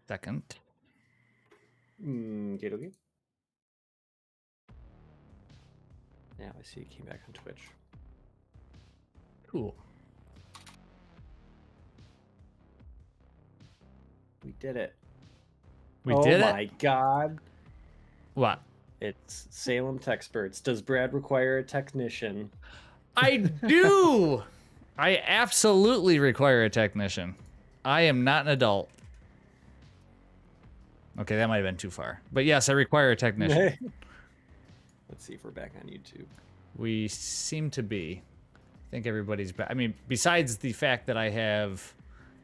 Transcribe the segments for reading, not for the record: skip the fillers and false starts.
second. Okay. Now I see it came back on Twitch. Cool. We did it. We did it? Oh my god. What? It's Salem Techsperts. Does Brad require a technician? I do! I absolutely require a technician. I am not an adult. Okay, that might have been too far. But yes, I require a technician. Let's see if we're back on YouTube. We seem to be. I think everybody's back. I mean, besides the fact that I have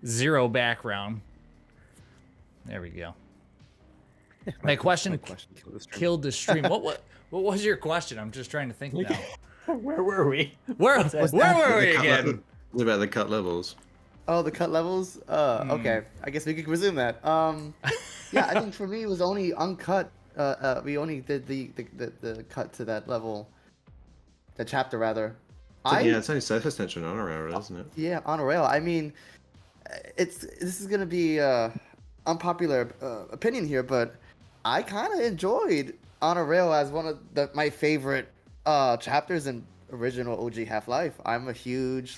0 background. There we go. My question killed the stream. What was your question? I'm just trying to think now. Where were we? Where were we again? What about the cut levels? Oh, the cut levels? Okay. I guess we could resume that. Yeah, I think for me it was only uncut. We only did the cut to that level. The chapter, rather. Yeah, it's only surface tension on a rail, isn't it? Yeah, on a rail. I mean, this is gonna be unpopular opinion here, but I kind of enjoyed on a rail as one of my favorite chapters in original OG Half-Life. I'm a huge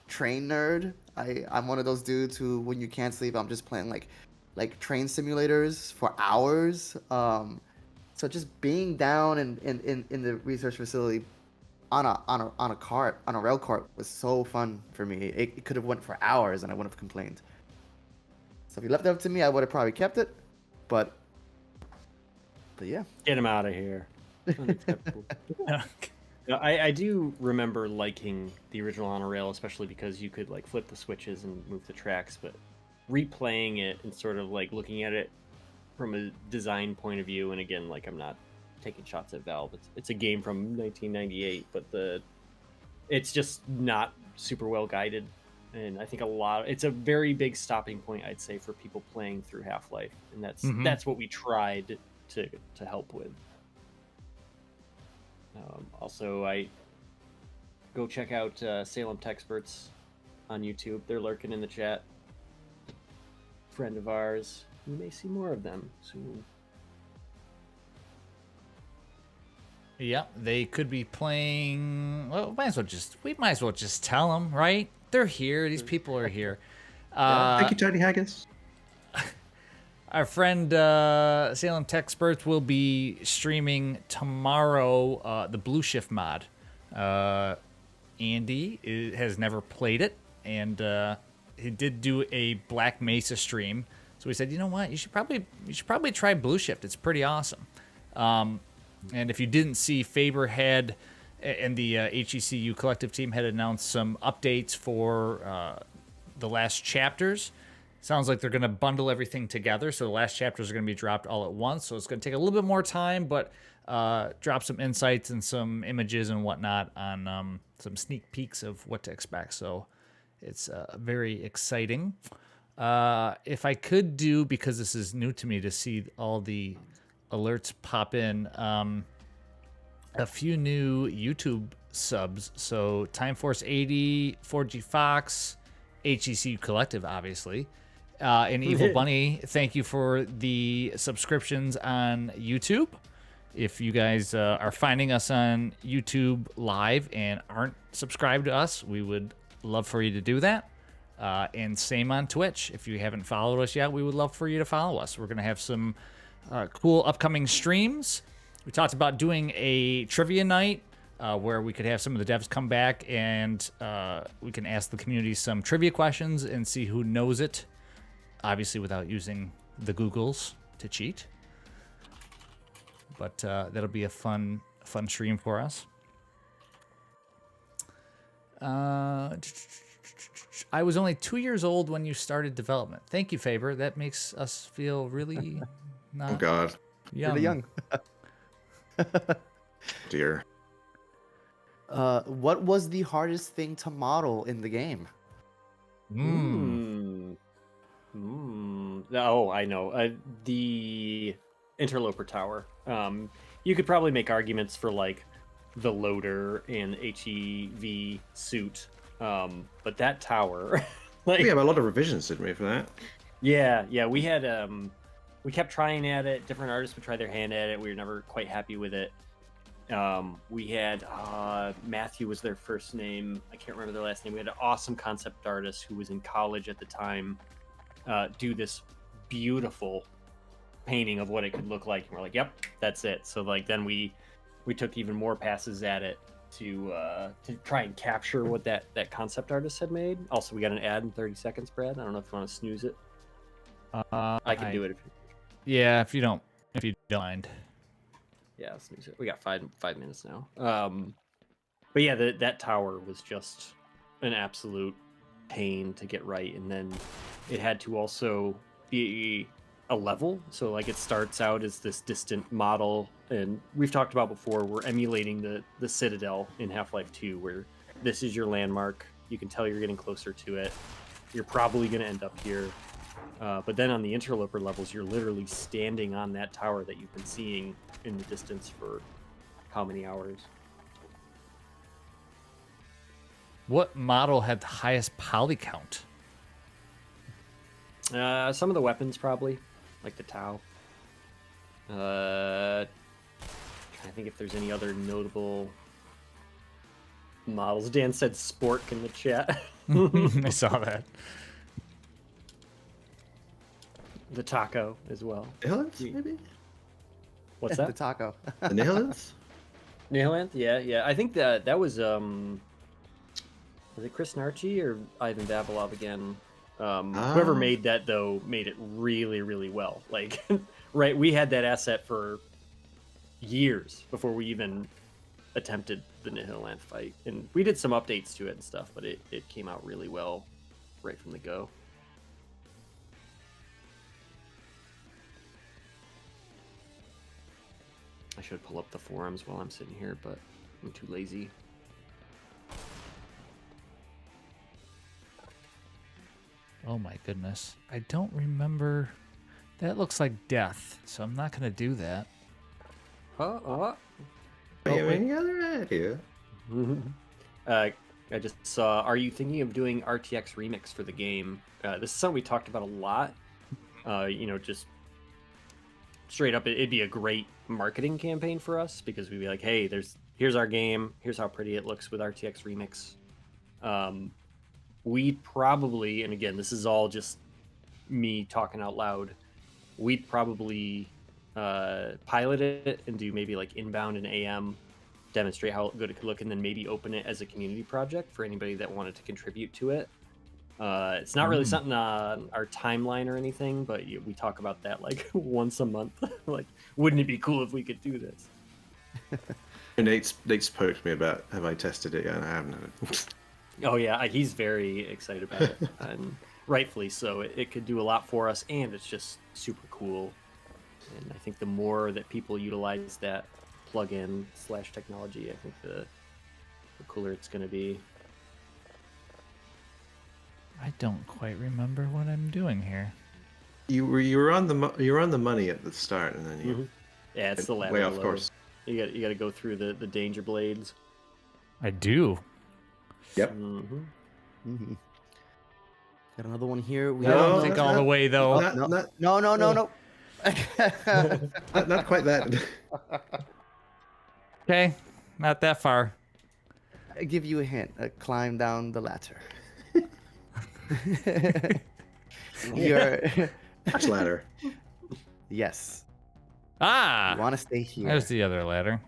train nerd. I'm one of those dudes who, when you can't sleep, I'm just playing like train simulators for hours. So just being down in the research facility on a rail cart was so fun for me. It could have went for hours and I wouldn't have complained. So if you left it up to me, I would have probably kept it. But yeah. Get him out of here. Unacceptable. I do remember liking the original on a rail, especially because you could flip the switches and move the tracks, but replaying it and sort of looking at it from a design point of view, and again, I'm not taking shots at Valve. It's a game from 1998, but it's just not super well guided, and I think it's a very big stopping point, I'd say, for people playing through Half-Life, and that's what we tried to help with. Also, I go check out Salem Techsperts on YouTube. They're lurking in the chat. Friend of ours. You may see more of them soon. Yeah, they could be playing. Well, we might as well just tell them, right? They're here. These people are here. Thank you, Tony Haggis. Our friend Salem Techsperts will be streaming tomorrow the Blue Shift mod. Andy has never played it, and he did do a Black Mesa stream. So we said, you know what, you should probably try Blue Shift. It's pretty awesome. And if you didn't see, Faber had and the HECU collective team had announced some updates for the last chapters. Sounds like they're going to bundle everything together, so the last chapters are going to be dropped all at once. So it's going to take a little bit more time, but drop some insights and some images and whatnot on some sneak peeks of what to expect. So it's very exciting. If I could do, because this is new to me to see all the alerts pop in, a few new YouTube subs. So Time Force 80, 4G Fox, HECU Collective, obviously. And Evil Bunny, thank you for the subscriptions on YouTube. If you guys are finding us on YouTube Live and aren't subscribed to us, we would love for you to do that. And same on Twitch. If you haven't followed us yet, we would love for you to follow us. We're going to have some cool upcoming streams. We talked about doing a trivia night where we could have some of the devs come back and we can ask the community some trivia questions and see who knows it. Obviously, without using the Googles to cheat. But that'll be a fun stream for us. I was only 2 years old when you started development. Thank you, Faber. That makes us feel really not Oh, God. young. Really young. Dear. What was the hardest thing to model in the game? Oh, I know. The interloper tower. You could probably make arguments for the loader and HEV suit, but that tower, We have a lot of revisions, didn't we, for that? Yeah. We kept trying at it. Different artists would try their hand at it. We were never quite happy with it. We had Matthew was their first name. I can't remember their last name. We had an awesome concept artist who was in college at the time do this beautiful painting of what it could look like, and we're like, yep, that's it. So like then we took even more passes at it to try and capture what that concept artist had made. Also, we got an ad in 30 seconds, Brad. I don't know if you want to snooze it. I can do it if Yeah, if you don't mind. yeah, I'll snooze it. We got five minutes now. But yeah, that tower was just an absolute pain to get right, and then it had to also be a level. So like it starts out as this distant model, and we've talked about before, we're emulating the Citadel in Half-Life 2, where this is your landmark. You can tell you're getting closer to it. You're probably going to end up here. But then on the interloper levels, you're literally standing on that tower that you've been seeing in the distance for how many hours? What model had the highest poly count? Some of the weapons probably, like the Tau. I think if there's any other notable models. Dan said Spork in the chat. I saw that. The Taco as well. Nihilanth, maybe? What's The that? taco. The Nihilanth? Nihilanth? Yeah. I think that was it Chris Narchi or Ivan Babalov again? Whoever made that though made it really, really well. Like, right, we had that asset for years before we even attempted the Nihilanth fight, and we did some updates to it and stuff, but it came out really well right from the go. I should pull up the forums while I'm sitting here, but I'm too lazy. Oh my goodness. I don't remember. That looks like death, so I'm not going to do that. Do you have any other idea? I just saw, are you thinking of doing RTX Remix for the game? This is something we talked about a lot. Just straight up, it'd be a great marketing campaign for us, because we'd be like, hey, here's our game. Here's how pretty it looks with RTX Remix. We'd probably, and again, this is all just me talking out loud, we'd probably pilot it and do maybe like inbound and AM, demonstrate how good it could look, and then maybe open it as a community project for anybody that wanted to contribute to it. It's not really something on our timeline or anything, but we talk about that like once a month. Like, wouldn't it be cool if we could do this? Nate's poked me about, have I tested it yet? And I haven't had it. Oh yeah, he's very excited about it, and rightfully so. It could do a lot for us, and it's just super cool. And I think the more that people utilize that plugin / technology, I think the cooler it's going to be. I don't quite remember what I'm doing here. You were on the money at the start, and then you Yeah, it's the ladder way off below. course. You got to go through the danger blades. I do. Yep. Mm-hmm. Got another one here. I don't think all the way though. No. Not quite that. Okay, not that far. I give you a hint. Climb down the ladder. You're Which ladder? yes. Ah, You want to stay here? there's the other ladder.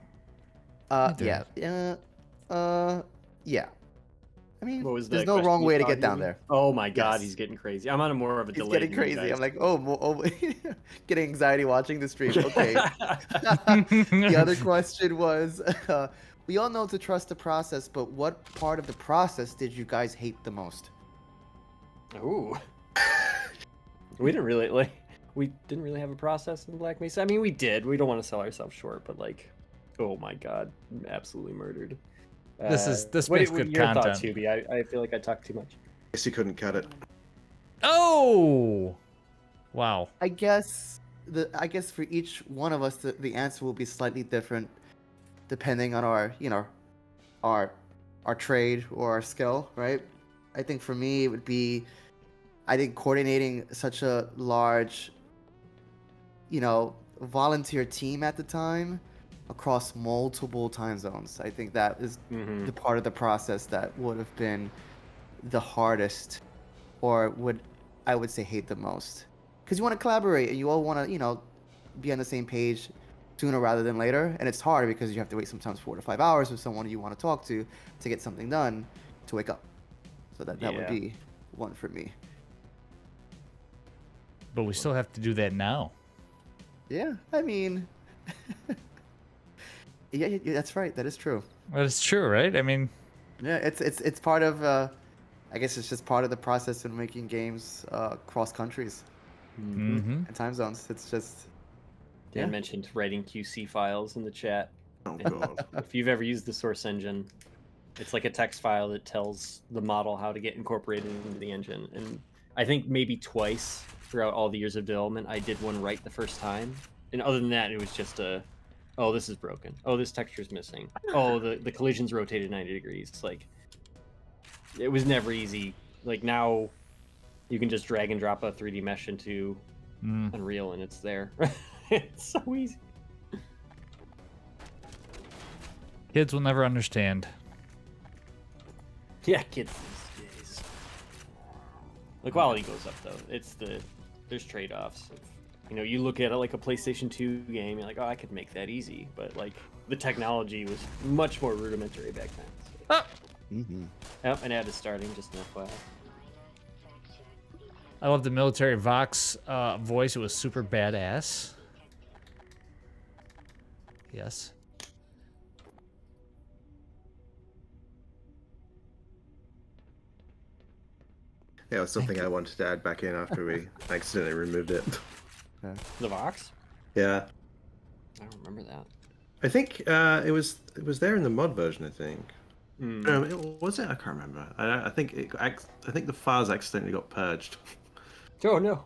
Yeah. Yeah. I mean, What was there's that no question wrong you to thought get you down were- there. Oh my god, Yes. he's getting crazy. I'm on more of a It's delay. getting than you crazy. guys. I'm like, getting anxiety watching the stream. Okay. The other question was, we all know to trust the process, but what part of the process did you guys hate the most? Ooh. We didn't really have a process in Black Mesa. I mean, we did. We don't want to sell ourselves short, but like, oh my god, absolutely murdered. This what makes good your content. thoughts, Hubie? I feel like I talked too much. Guess you couldn't cut it. Oh, wow. I guess for each one of us, the answer will be slightly different, depending on our trade or our skill, right? I think for me it would be I think coordinating such a large, volunteer team at the time across multiple time zones, I think that is the part of the process that would have been the hardest, or I would say hate the most. Because you want to collaborate and you all want to, be on the same page sooner rather than later. And it's hard because you have to wait sometimes 4 to 5 hours with someone you want to talk to get something done to wake up. So that would be one for me. But we still have to do that now. Yeah, I mean, yeah, that's right. That is true. Well, it's true, right? I mean, yeah, it's part of. I guess it's just part of the process in making games cross countries and time zones. It's just. Dan mentioned writing QC files in the chat. Oh god. If you've ever used the source engine, it's like a text file that tells the model how to get incorporated into the engine. And I think maybe twice throughout all the years of development, I did one right the first time. And other than that, it was just oh, this is broken. Oh, this texture's missing. Oh, the collision's rotated 90 degrees. It's like, it was never easy. Like now, you can just drag and drop a 3D mesh into Unreal and it's there. It's so easy. kids will never understand. Yeah, kids these days. The quality goes up though. There's trade-offs. You look at it like a PlayStation 2 game, you're like, oh, I could make that easy, but like the technology was much more rudimentary back then. So. Ah! Yep, an ad is starting, just an FYI. I love the military Vox voice. It was super badass. Yes. Yeah, it was something I wanted to add back in after we accidentally removed it. The Vox? Yeah. I don't remember that. I think it was there in the mod version, I think. Was it? I can't remember. I think the files accidentally got purged. Oh no.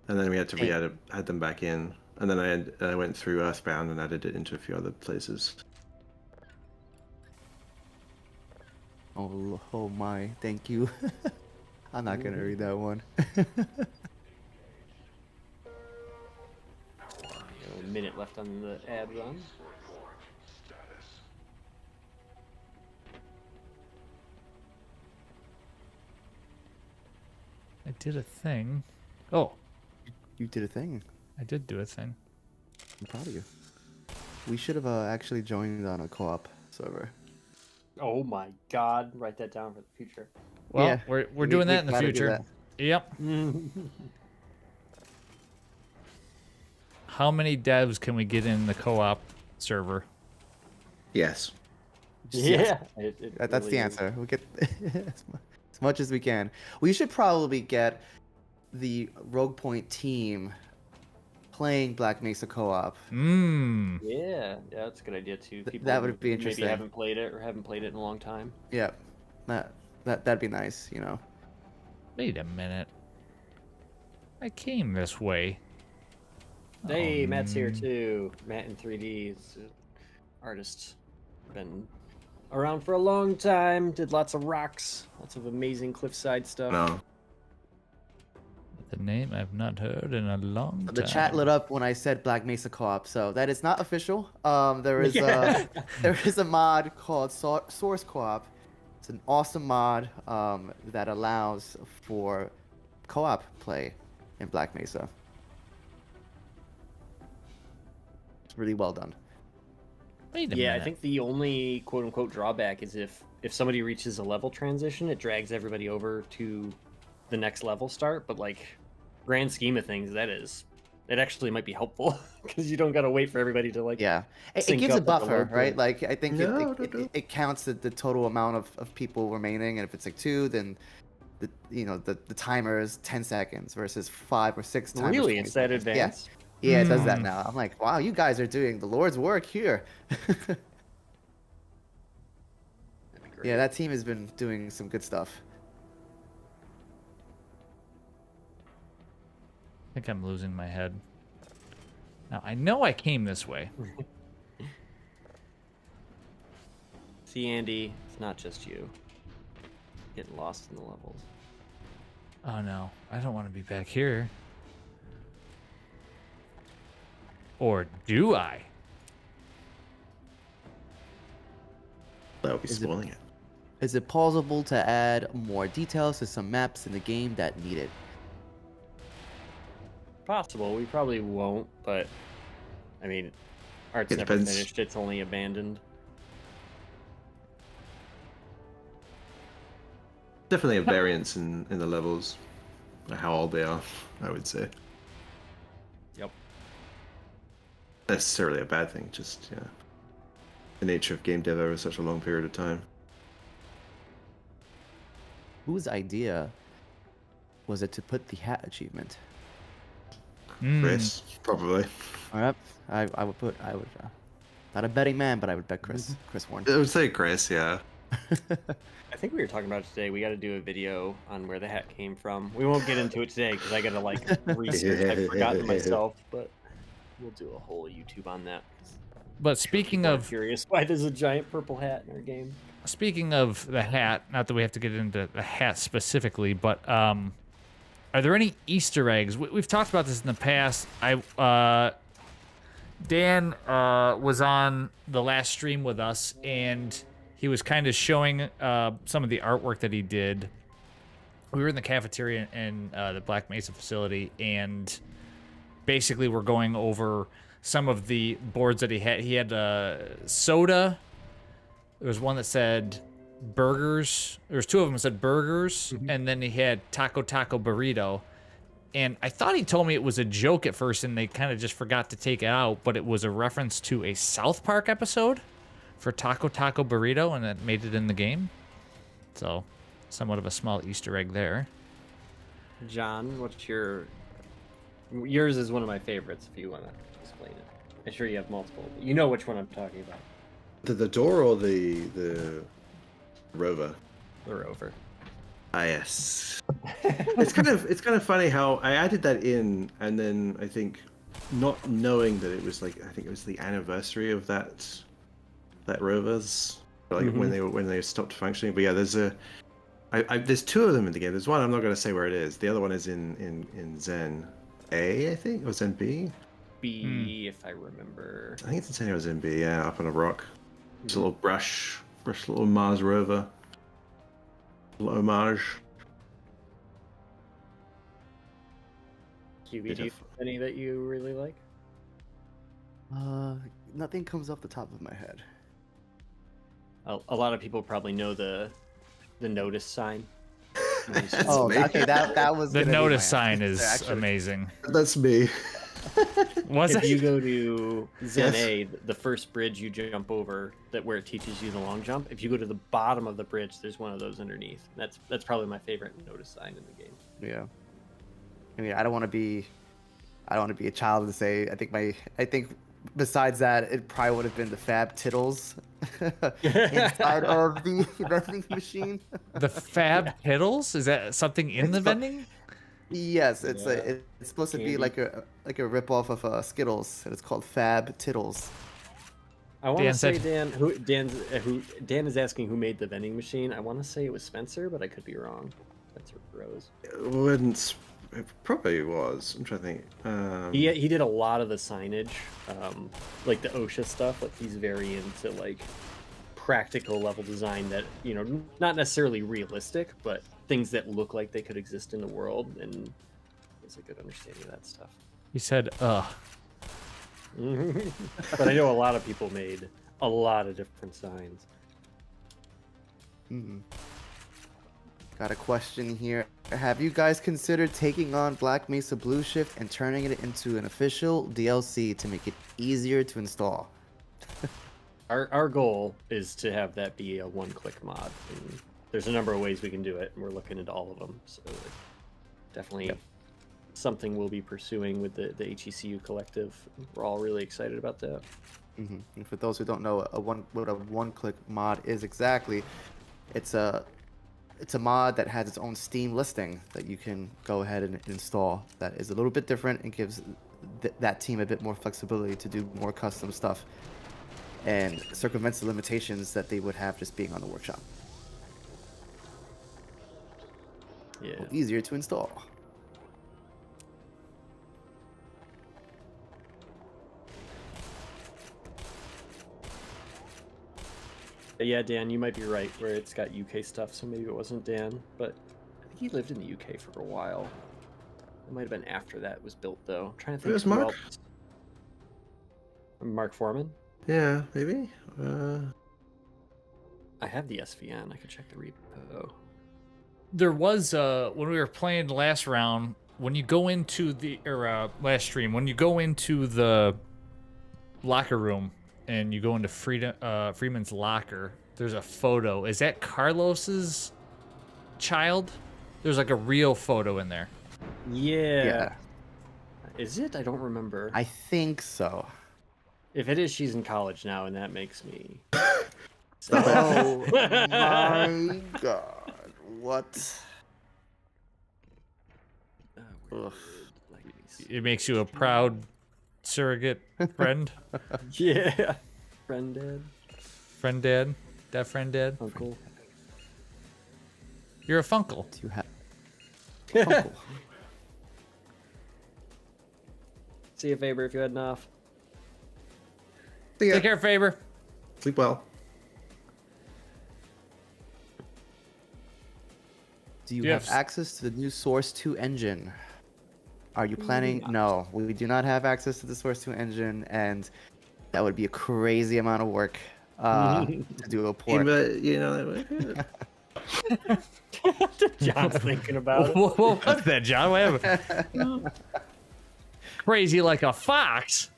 And then we had to add them back in. And then I went through Earthbound and added it into a few other places. Oh my, thank you. I'm not gonna read that one. A minute left on the ad run. I did a thing. Oh, You did a thing. I did do a thing. I'm proud of you. We should have actually joined on a co-op server. Oh my god, write that down for the future. Well, Yeah, we're doing that in the gotta do future. that. Yep. How many devs can we get in the co-op server? Yes. Yeah. That's really the is. answer. We get as much as we can. We should probably get the Rogue Point team playing Black Mesa co-op. Yeah, that's a good idea too. People that would be who interesting. Maybe haven't played it or haven't played it in a long time. Yeah, that'd be nice. Wait a minute. I came this way. Hey, Matt's here too. Matt in 3D is an artist. Been around for a long time. Did lots of rocks, lots of amazing cliffside stuff. No. The name I've not heard in a long time. The chat lit up when I said Black Mesa co-op, so that is not official. There is a mod called Source Co-op. It's an awesome mod that allows for co-op play in Black Mesa. It's really well done. Wait a Yeah, minute. I think the only quote unquote drawback is if somebody reaches a level transition, it drags everybody over to the next level start. But like, grand scheme of things, it actually might be helpful because you don't gotta wait for everybody to like. Yeah, it sync gives a up with the buffer, load right? point. Like I think No. it counts the total amount of people remaining, and if it's like 2, then the timer is 10 seconds versus 5 or 6 times. Really, it's that advanced. Yeah, it does that now. I'm like, wow, you guys are doing the Lord's work here. That'd be great. Yeah, that team has been doing some good stuff. I think I'm losing my head. Now, I know I came this way. See, Andy, it's not just you getting lost in the levels. Oh no, I don't want to be back here. Or do I? That would be Is it- spoiling it. Is it possible to add more details to some maps in the game that need it? Possible. We probably won't, but I mean, art's It never depends. finished. It's only abandoned. Definitely a variance in the levels, how old they are, I would say. Yep. Necessarily a bad thing, just the nature of game dev over such a long period of time. Whose idea was it to put the hat achievement? Chris, probably. All right, I would not a betting man, but I would bet Chris. Chris Warren. I would say Chris, yeah. I think we were talking about it today. We got to do a video on where the hat came from. We won't get into it today because I got to like research. I've forgotten myself, but we'll do a whole YouTube on that. But speaking I'm of curious why there's a giant purple hat in our game. speaking of the hat, not that we have to get into the hat specifically, but are there any Easter eggs? We've talked about this in the past. Dan was on the last stream with us, and he was kind of showing some of the artwork that he did. We were in the cafeteria in the Black Mesa facility, and basically we're going over some of the boards that he had. He had soda. There was one that said burgers. There was two of them that said burgers, and then he had taco burrito. And I thought he told me it was a joke at first, and they kind of just forgot to take it out, but it was a reference to a South Park episode for taco burrito, and that made it in the game. So, somewhat of a small Easter egg there. John, what's yours is one of my favorites. If you want to explain it, I'm sure you have multiple. But you know which one I'm talking about. The door or the rover? The rover. Ah, yes. It's kind of funny how I added that in, and then I think not knowing that it was I think it was the anniversary of that rover's when they stopped functioning. But yeah, there's two of them in the game. There's one I'm not going to say where it is. The other one is in Zen A, I think, or Zen B. B, if I remember. I think it's in Zen B. Yeah, up on a rock. It's a little brush little Mars rover. Little homage. QB, do you have any that you really like? Nothing comes off the top of my head. A lot of people probably know the notice sign. Oh, me. okay, that was The gonna be my notice answer. sign is Actually, amazing. That's me. Was If it? you go to Zen Yes. A, the first bridge you jump over, where it teaches you the long jump. If you go to the bottom of the bridge, there's one of those underneath. That's probably my favorite notice sign in the game. Yeah. I mean, I don't want to be a child and say. I think besides that, it probably would have been the Fab Tittles inside of the vending machine. The Fab Piddles? Is that something in the vending? Yes, it's Yeah. it's supposed to be Candy. like a rip off of Skittles, and it's called Fab Tittles. I want to Dan say said- Dan is asking who made the vending machine. I want to say it was Spencer, but I could be wrong. Spencer Rose. It probably was. I'm trying to think. He did a lot of the signage, like the OSHA stuff. Like he's very into like practical level design that not necessarily realistic, but things that look like they could exist in the world, and has a good understanding of that stuff. He said, ugh. But I know a lot of people made a lot of different signs. Got a question here. Have you guys considered taking on Black Mesa Blue Shift and turning it into an official DLC to make it easier to install? Our goal is to have that be a one-click mod. And there's a number of ways we can do it, and we're looking into all of them. So definitely something we'll be pursuing with the HECU collective. We're all really excited about that. And for those who don't know, what a one-click mod is exactly, it's a mod that has its own Steam listing that you can go ahead and install. That is a little bit different and gives that team a bit more flexibility to do more custom stuff and circumvents the limitations that they would have just being on the workshop. Yeah. Easier to install. But yeah, Dan, you might be right where it's got UK stuff, so maybe it wasn't Dan, but I think he lived in the UK for a while. It might have been after that was built, though. I'm trying to think. It was who Mark? else. Mark Foreman? Yeah, maybe. I have the SVN. I could check the repo. There was when we were playing the last round, when you go into the last stream, when you go into the locker room and you go into Freeman's locker, there's a photo. Is that Carlos's child? There's like a real photo in there. Yeah. Is it? I don't remember. I think so. If it is, she's in college now, and that makes me. Oh my god. What? Ugh. It makes you a proud surrogate friend. Yeah. Friend dad. Friend dad. That friend dad. Uncle. You're a funkle. Do you have? Uncle. See you, Faber, if you're heading off. See ya. Take care, Faber. Sleep well. Do you Yes. have access to the new Source 2 engine? Are you planning? No, we do not have access to the Source 2 engine, and that would be a crazy amount of work to do a port. But, you know, John's thinking about it. What was that, John? What happened? Crazy like a fox.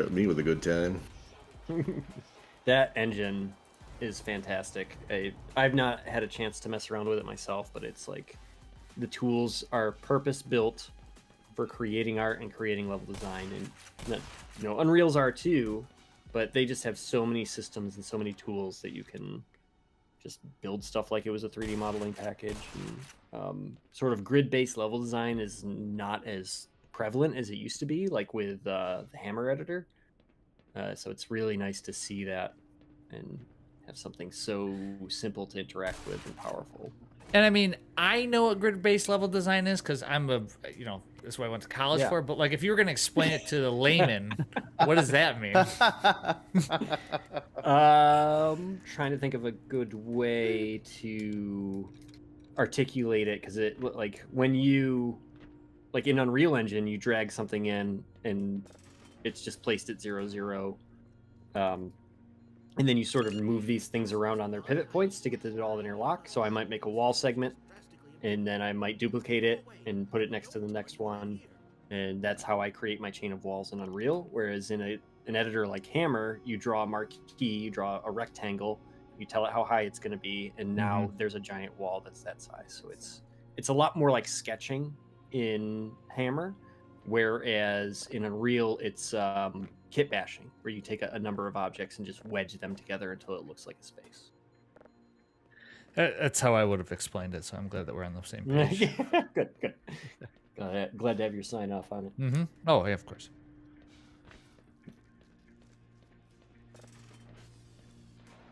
got me with a good time. That engine is fantastic. I've not had a chance to mess around with it myself, but it's like the tools are purpose built for creating art and creating level design, and Unreal's are too, but they just have so many systems and so many tools that you can just build stuff like it was a 3D modeling package. And, sort of grid-based level design is not as prevalent as it used to be, like with the Hammer editor. So it's really nice to see that and have something so simple to interact with and powerful. And I mean, I know what grid-based level design is because I'm that's what I went to college for. But like, if you were gonna explain it to the layman, what does that mean? Trying to think of a good way to articulate it, because it like when you like in Unreal Engine, you drag something in and it's just placed at 0, 0. And then you sort of move these things around on their pivot points to get it all interlock. So I might make a wall segment, and then I might duplicate it and put it next to the next one. And that's how I create my chain of walls in Unreal. Whereas in an editor like Hammer, you draw a marquee, you draw a rectangle, you tell it how high it's going to be, and now there's a giant wall that's that size. So it's a lot more like sketching in Hammer, whereas in Unreal, it's kit bashing, where you take a number of objects and just wedge them together until it looks like a space. That's how I would have explained it. So I'm glad that we're on the same page. Good. Glad to have your sign off on it. Mm-hmm. Oh, yeah, of course.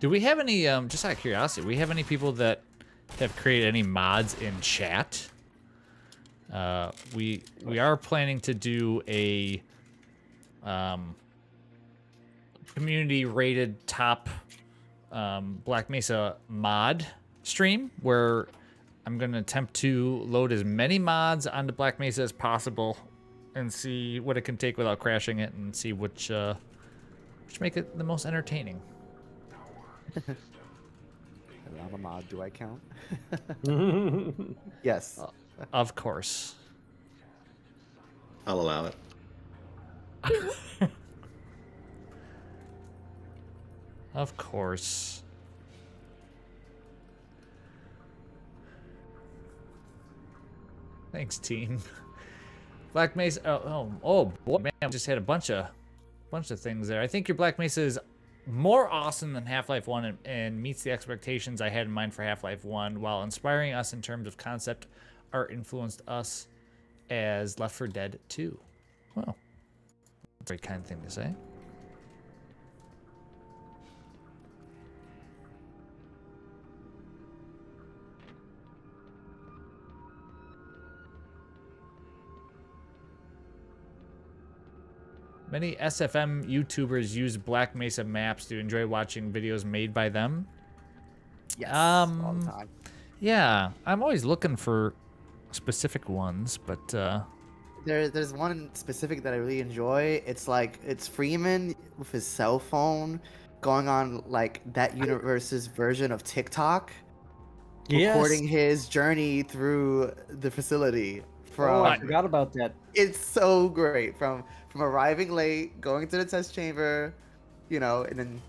Do we have any, just out of curiosity, do we have any people that have created any mods in chat? We are planning to do a community rated top Black Mesa mod stream where I'm going to attempt to load as many mods onto Black Mesa as possible and see what it can take without crashing it, and see which make it the most entertaining. I'm a mod. Do I count? Yes. Of course. I'll allow it. Of course. Thanks, team. Black Mesa. Oh boy, man! I just had a bunch of things there. I think your Black Mesa is more awesome than Half-Life 1 and meets the expectations I had in mind for Half-Life 1, while inspiring us in terms of concept art, influenced us as Left 4 Dead 2. Well, very kind thing to say. Many SFM YouTubers use Black Mesa maps to enjoy watching videos made by them. Yes, all the time. Yeah, I'm always looking for specific ones, but There's one in specific that I really enjoy. It's Freeman with his cell phone going on like that universe's version of TikTok, recording his journey through the facility. Oh, I forgot about that. It's so great from arriving late, going to the test chamber, and then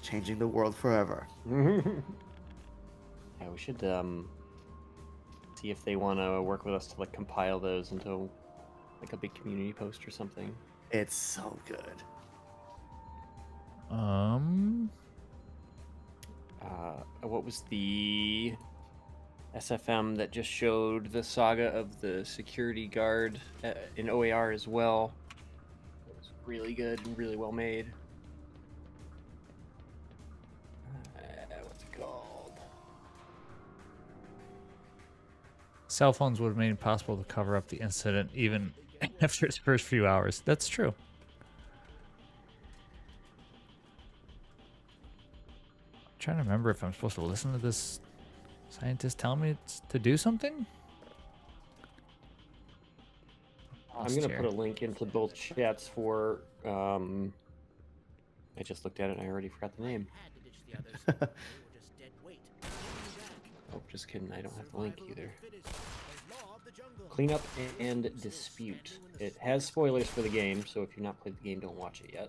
changing the world forever. Yeah, we should see if they want to work with us to like compile those into like a big community post or something. It's so good. What was the SFM that just showed the saga of the security guard in OAR as well? It was really good and really well made. What's it called? cell phones would have made it possible to cover up the incident even after its first few hours. That's true. I'm trying to remember if I'm supposed to listen to this scientist tell me to do something. I'm going to put a link into both chats for... I just looked at it and I already forgot the name. Oh, just kidding. I don't have the link either. Cleanup and Dispute. It has spoilers for the game, so if you've not played the game, don't watch it yet.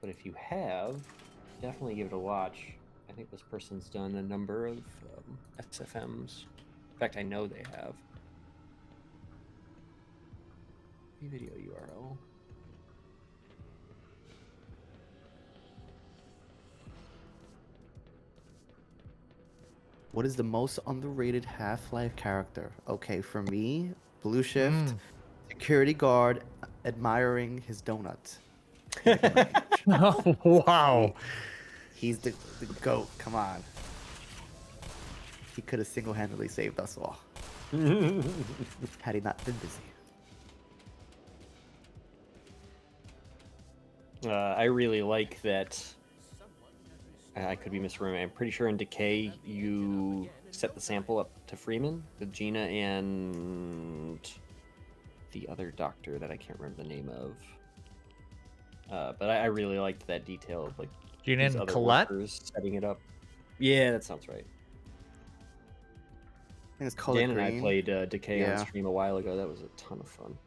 But if you have, definitely give it a watch. I think this person's done a number of SFMs. In fact, I know they have. Video URL. What is the most underrated Half-Life character? Okay, for me, Blue Shift, security guard, admiring his donut. Oh, wow. He's the GOAT, come on. He could have single-handedly saved us all. Had he not been busy. I really like that. I could be misremembering. I'm pretty sure in Decay you set the sample up to Freeman with Gina and the other doctor that I can't remember the name of. But I really liked that detail of like Gina these and other Colette workers setting it up. Yeah, that sounds right. I think it's colored Dan and green. I played Decay on Yeah. stream a while ago. That was a ton of fun.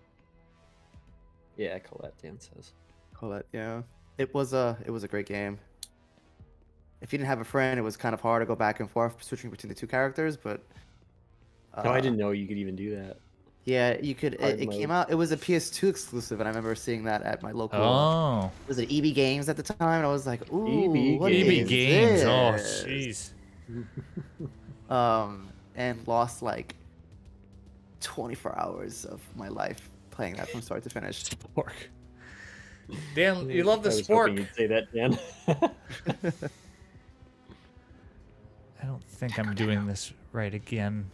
Yeah, Colette, Dan says. Colette, yeah. It was a great game. If you didn't have a friend, it was kind of hard to go back and forth switching between the two characters, but Oh, I didn't know you could even do that. yeah, you could. Hard It came mode. out. It was a PS2 exclusive, and I remember seeing that at my local. Oh. Was it EB Games at the time? And I was like, "Ooh, EB what EB is Games. Oh, this?" jeez. And lost like 24 hours of my life playing that from start to finish. Spork. Dan, you love the I was hoping spork. you'd say that, Dan. I don't think I'm doing this right again.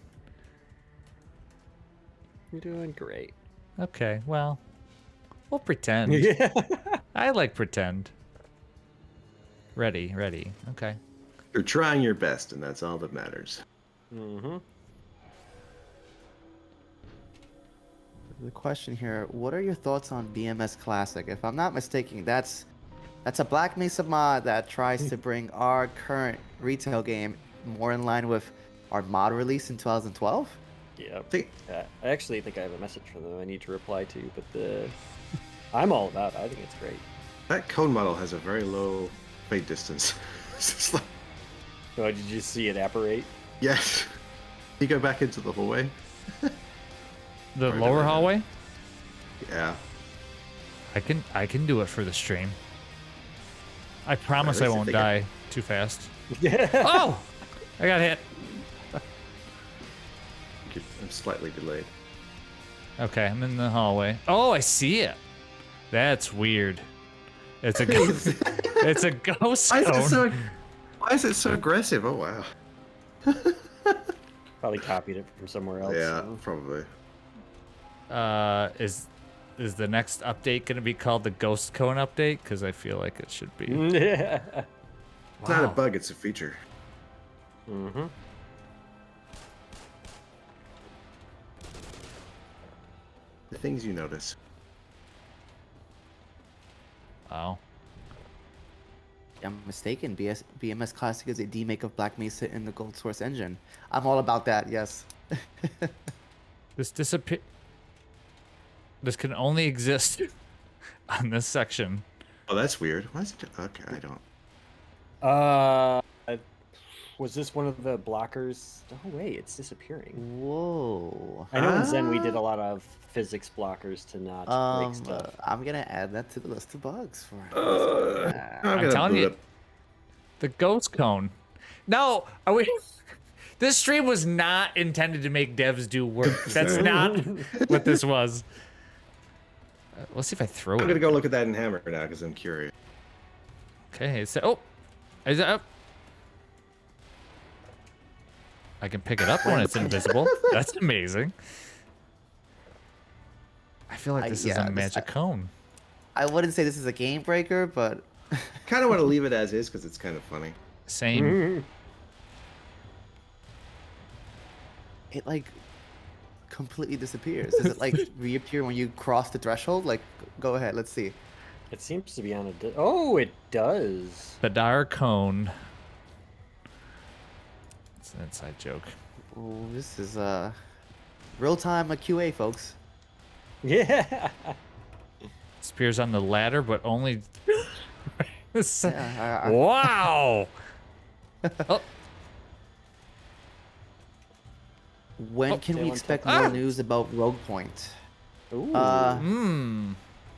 You're doing great. Okay, well, we'll pretend. Yeah. I like pretend. Ready. Okay. You're trying your best, and that's all that matters. Mm-hmm. The question here: what are your thoughts on BMS Classic? If I'm not mistaken, that's a Black Mesa mod that tries to bring our current retail game more in line with our mod release in 2012. Yeah. Think- I actually think I have a message from them I need to reply to, but I'm all about it. I think it's great. That cone model has a very low fade distance. It's just like, Oh, did you see it apparate? yes. You go back into the hallway. The Or lower the- hallway? Yeah. I can do it for the stream. I promise I least if won't they get- die too fast. Yeah. Oh! I got hit. I'm slightly delayed. Okay, I'm in the hallway. Oh, I see it. That's weird. It's a ghost. It's a ghost cone. Why is it so aggressive? Oh wow. Probably copied it from somewhere else. Yeah, probably. Is is the next update going to be called the Ghost Cone update? Because I feel like it should be. Yeah. It's not a bug, it's a feature. Mm-hmm. The things you notice. Wow. I'm mistaken. BMS Classic is a demake of Black Mesa in the Gold Source engine. I'm all about that. Yes. This disappear. This can only exist on this section. Oh, that's weird. Why is it? Okay, I don't. Was this one of the blockers? Oh wait, it's disappearing. Whoa. I know in Zen we did a lot of physics blockers to not break stuff. I'm gonna add that to the list of bugs for. I'm I'm telling boot you, up. the Ghost Cone. No, are we? This stream was not intended to make devs do work. That's not what this was. Let's see if I throw I'm it. gonna go look at that in Hammer now because I'm curious. Okay, so is it up? I can pick it up when it's invisible. That's amazing. I feel like this is a magic cone. I wouldn't say this is a game breaker, but Kind of want to leave it as is because it's kind of funny. Same. it like completely disappears. Does it like reappear when you cross the threshold? Like, go ahead, let's see. It seems to be on a. Oh, it does. The dire cone. It's an inside joke. Oh, this is real time QA, folks. Yeah. Disappears on the ladder, but only. Yeah, Wow. Oh, When can we Dylan, expect Ah! more news about Rogue Point? Ooh.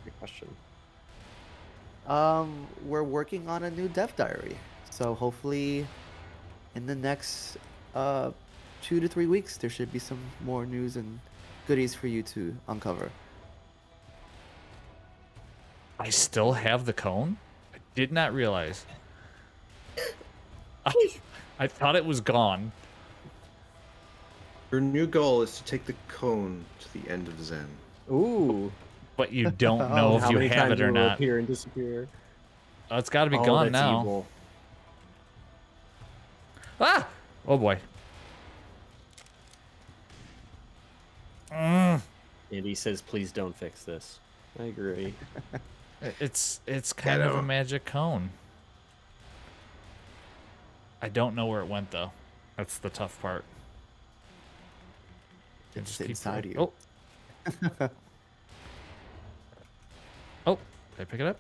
Good question. We're working on a new dev diary, so hopefully, in the next 2 to 3 weeks, there should be some more news and goodies for you to uncover. I still have the cone? I did not realize. I thought it was gone. Your new goal is to take the cone to the end of Zen. Ooh. But you don't know if How you many have times it or will not. appear and disappear? Oh, it's got to be Oh, gone that's now. evil. Ah! Oh boy. And he says, "Please don't fix this." I agree. It's kind of a magic cone. I don't know where it went though. That's the tough part. I It's just keep inside going. you. Oh. Oh, did I pick it up?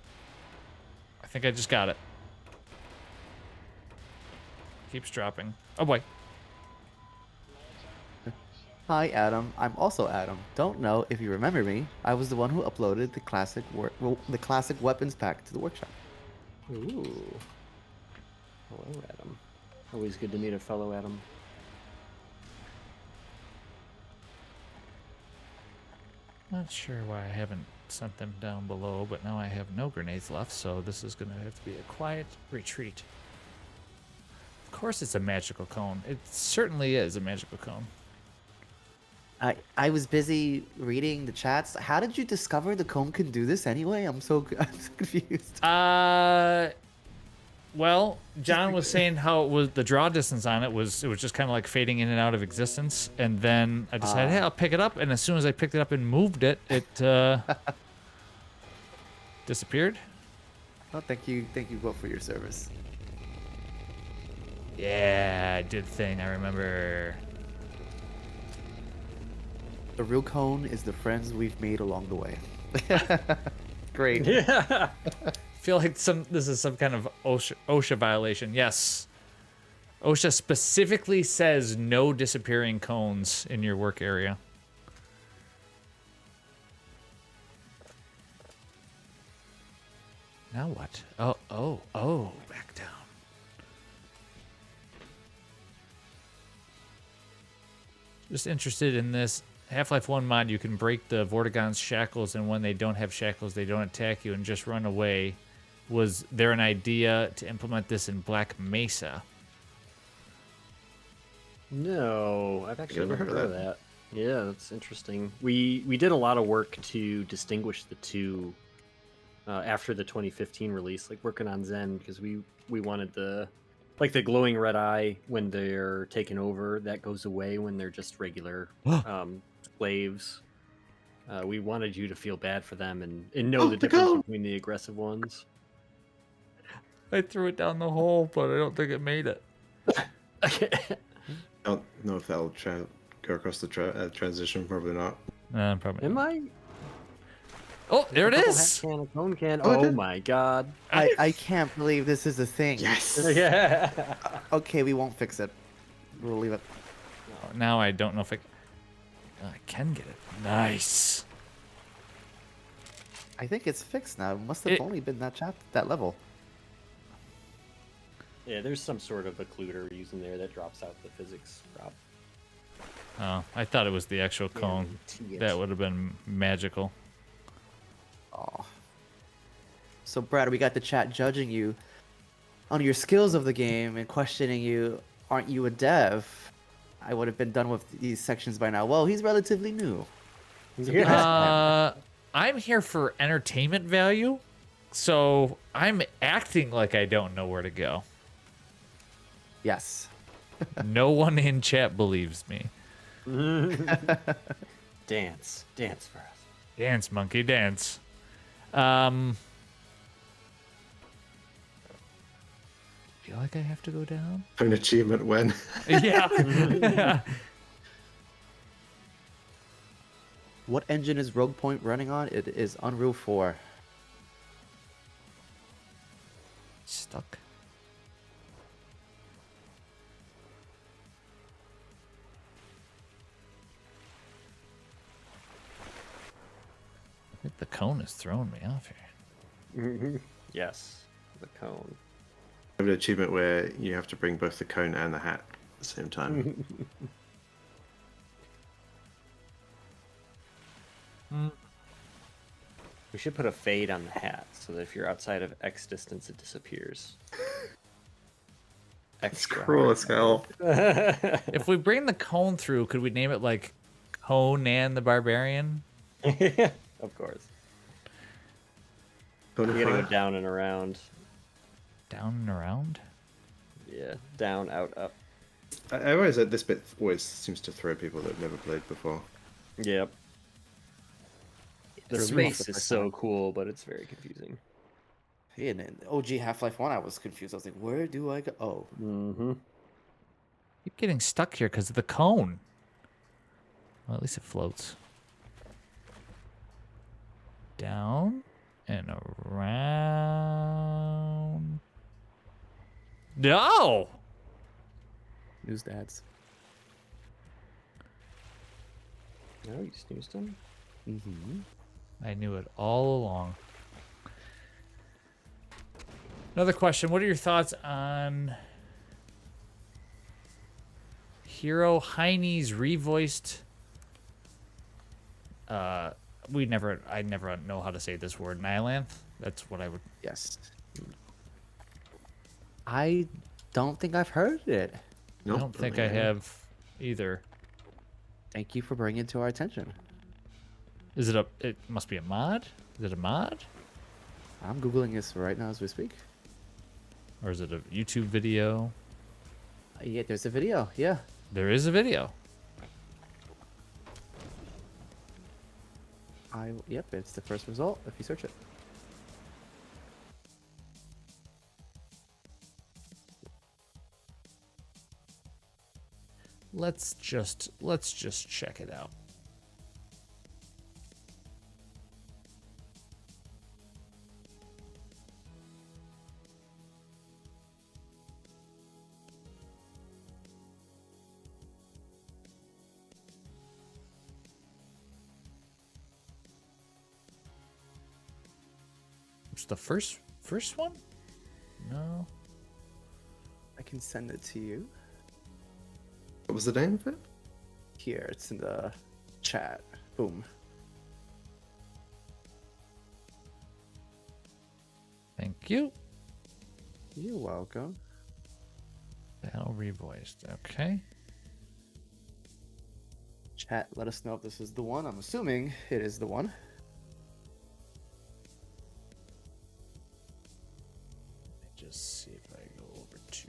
I think I just got it. Keeps dropping. Oh boy. Hi, Adam. I'm also Adam. Don't know if you remember me. I was the one who uploaded the classic weapons pack to the workshop. Ooh. Hello, Adam. Always good to meet a fellow Adam. Not sure why I haven't sent them down below, but now I have no grenades left, so this is going to have to be a quiet retreat. Of course it's a magical cone. It certainly is a magical cone. I was busy reading the chats. How did you discover the cone can do this anyway? I'm so confused. Well, John was saying how it was the draw distance on it was just kind of like fading in and out of existence, and then I decided, hey, I'll pick it up, and as soon as I picked it up and moved it, it disappeared. Oh, thank you both for your service. Yeah, I did the thing. I remember. The real cone is the friends we've made along the way. Great. Yeah. I feel like this is some kind of OSHA violation. Yes. OSHA specifically says no disappearing cones in your work area. Now what? Oh, back down. Just interested in this. Half-Life 1 mod, you can break the Vortigaunt's shackles, and when they don't have shackles, they don't attack you and just run away. Was there an idea to implement this in Black Mesa? No, I've actually never never heard of that. Yeah, that's interesting. We did a lot of work to distinguish the two after the 2015 release, like working on Zen, because we wanted the glowing red eye when they're taken over, that goes away when they're just regular slaves. We wanted you to feel bad for them and know the difference between the aggressive ones. I threw it down the hole, but I don't think it made it. I don't know if that'll go across the transition. Probably not. Probably. Am not. I? Oh, there it Couple is. hat can, a cone can. Oh, it Oh did. my god. I can't believe this is a thing. Yes. Yeah. Okay, we won't fix it. We'll leave it. Now I don't know if I can get it. Nice. I think it's fixed now. It must have only been that level. Yeah, there's some sort of occluder using there that drops out the physics prop. Oh, I thought it was the actual cone. That would have been magical. Oh. So Brad, we got the chat judging you on your skills of the game and questioning you. Aren't you a dev? I would have been done with these sections by now. Well, he's relatively new. I'm here for entertainment value, so I'm acting like I don't know where to go. Yes. No one in chat believes me. Dance for us. Dance, monkey, dance. Feel like I have to go down? An achievement when. Yeah. Yeah. What engine is Rogue Point running on? It is Unreal 4. Stuck. I think the cone is throwing me off here. Yes, the cone. I have an achievement where you have to bring both the cone and the hat at the same time. We should put a fade on the hat so that if you're outside of X distance, it disappears. It's cruel as hell. If we bring the cone through, could we name it like Conan the Barbarian? Of course. You gotta go Bonafide? down and around. Down and around? Yeah, down, out, up. I realize that this bit always seems to throw people that have never played before. Yep. The Threw me off space the is first so time. cool, but it's very confusing. Yeah, and in OG Half-Life 1, I was confused. I was like, where do I go? Oh. Mm-hmm. Keep getting stuck here because of the cone. Well, at least it floats. Down and around. No! News dads. No, you snoozed him? Mm-hmm. I knew it all along. Another question. What are your thoughts on Hero Heine's revoiced? I never know how to say this word. Nihilanth? That's what I would. Yes. I don't think I've heard it. No, I don't think I have either. Thank you for bringing it to our attention. Is it a? It must be a mod. Is it a mod? I'm Googling this right now as we speak. Or is it a YouTube video? Yeah, there's a video. Yeah. There is a video. Yep, it's the first result if you search it. Let's just check it out. It's the first one? No. I can send it to you. What was the name of it? Here, it's in the chat. Boom. Thank you. You're welcome. Battle revoiced. Okay. Chat, let us know if this is the one. I'm assuming it is the one. Let me just see if I go over to.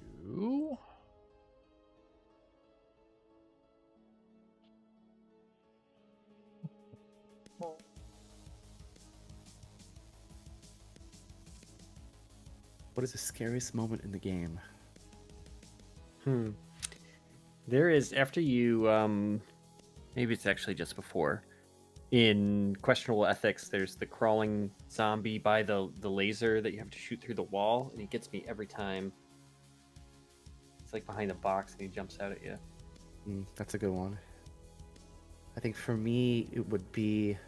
What is the scariest moment in the game? There is, after you, maybe it's actually just before, in Questionable Ethics, there's the crawling zombie by the laser that you have to shoot through the wall, and he gets me every time. It's like behind the box, and he jumps out at you. That's a good one. I think for me, it would be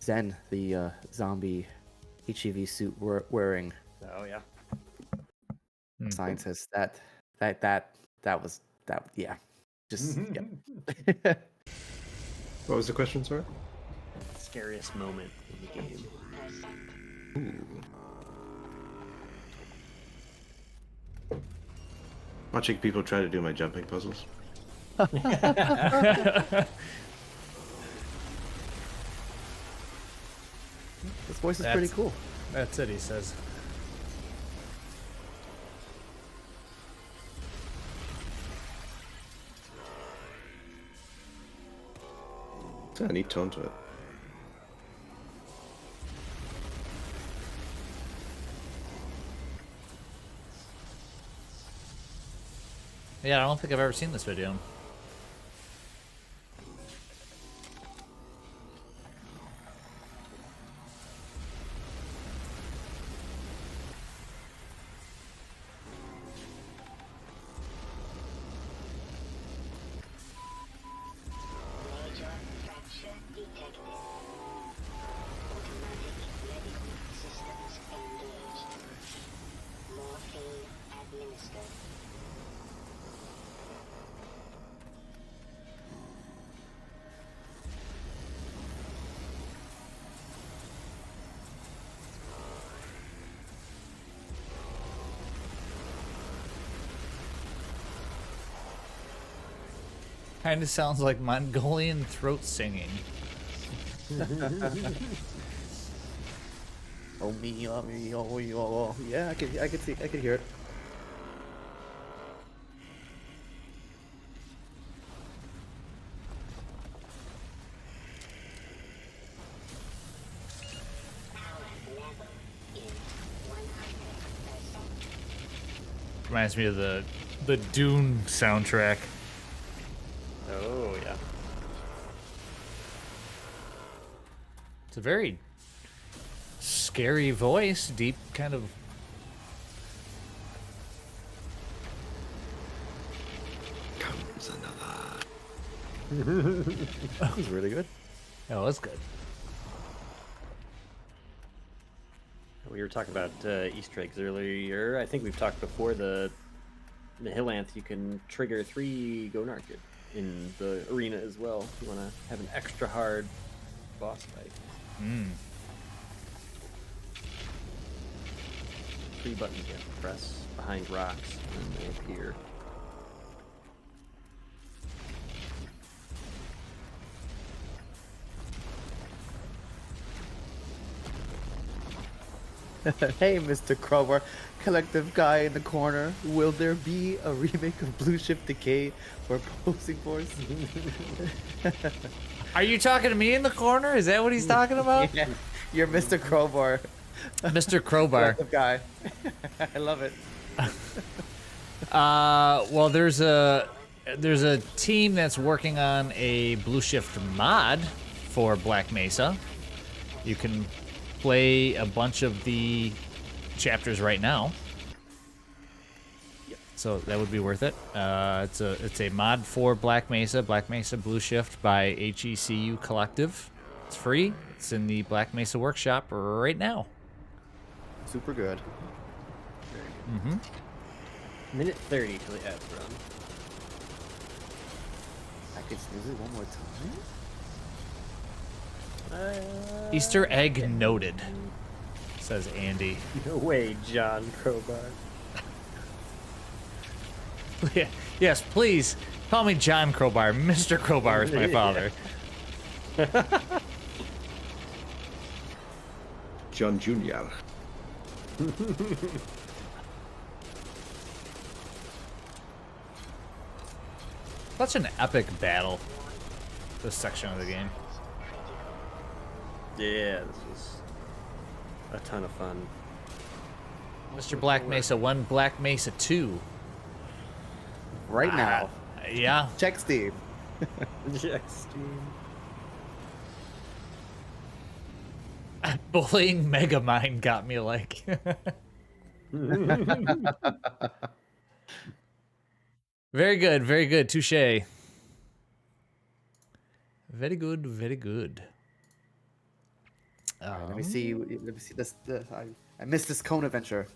Zen, the zombie HEV suit wearing Oh, yeah. scientist. That was, yeah. Just, yeah. What was the question, sorry? Scariest moment in the game. Watching people try to do my jumping puzzles. This voice is pretty cool. That's it, he says. It's got a neat tone to it. Yeah, I don't think I've ever seen this video. Major fracture detected. Automatic medical systems engaged. Morphine administered. Kind of sounds like Mongolian throat singing. Oh me, oh me, oh me, oh. Yeah, I could hear it. Power level is 100%. Reminds me of the Dune soundtrack. Oh, yeah. It's a very scary voice, deep kind of. Comes another. That was really good. Oh, that's good. We were talking about Easter eggs earlier. I think we've talked before, the Nihilanth, you can trigger 3 Go Narkid in the arena as well if you want to have an extra hard boss fight. 3 buttons you have to press behind rocks and they appear. Hey, Mr. Crowbar, collective guy in the corner. Will there be a remake of Blue Shift Decay for Opposing Force? Are you talking to me in the corner? Is that what he's talking about? Yeah, you're Mr. Crowbar, Mr. Crowbar. collective guy. I love it. Well, there's a team that's working on a Blue Shift mod for Black Mesa. You can play a bunch of the chapters right now. So that would be worth it. It's a mod for Black Mesa Blue Shift by HECU Collective. It's free. It's in the Black Mesa workshop right now. Super good. Minute 30 till the ads run. I could snooze it one more time. Easter egg noted, says Andy. No way, John Crowbar. Yes, please Call me John Crowbar. Mr. Crowbar is my father. John Jr. Such an epic battle. This section of the game. Yeah, this was a ton of fun. Mr. Black Mesa 1, Black Mesa 2. Right now. Yeah. Check Steve. Yes, Bullying Megamind got me like. Very good, very good. Touche. Very good, very good. Let me see. Let me see this. I missed this cone adventure.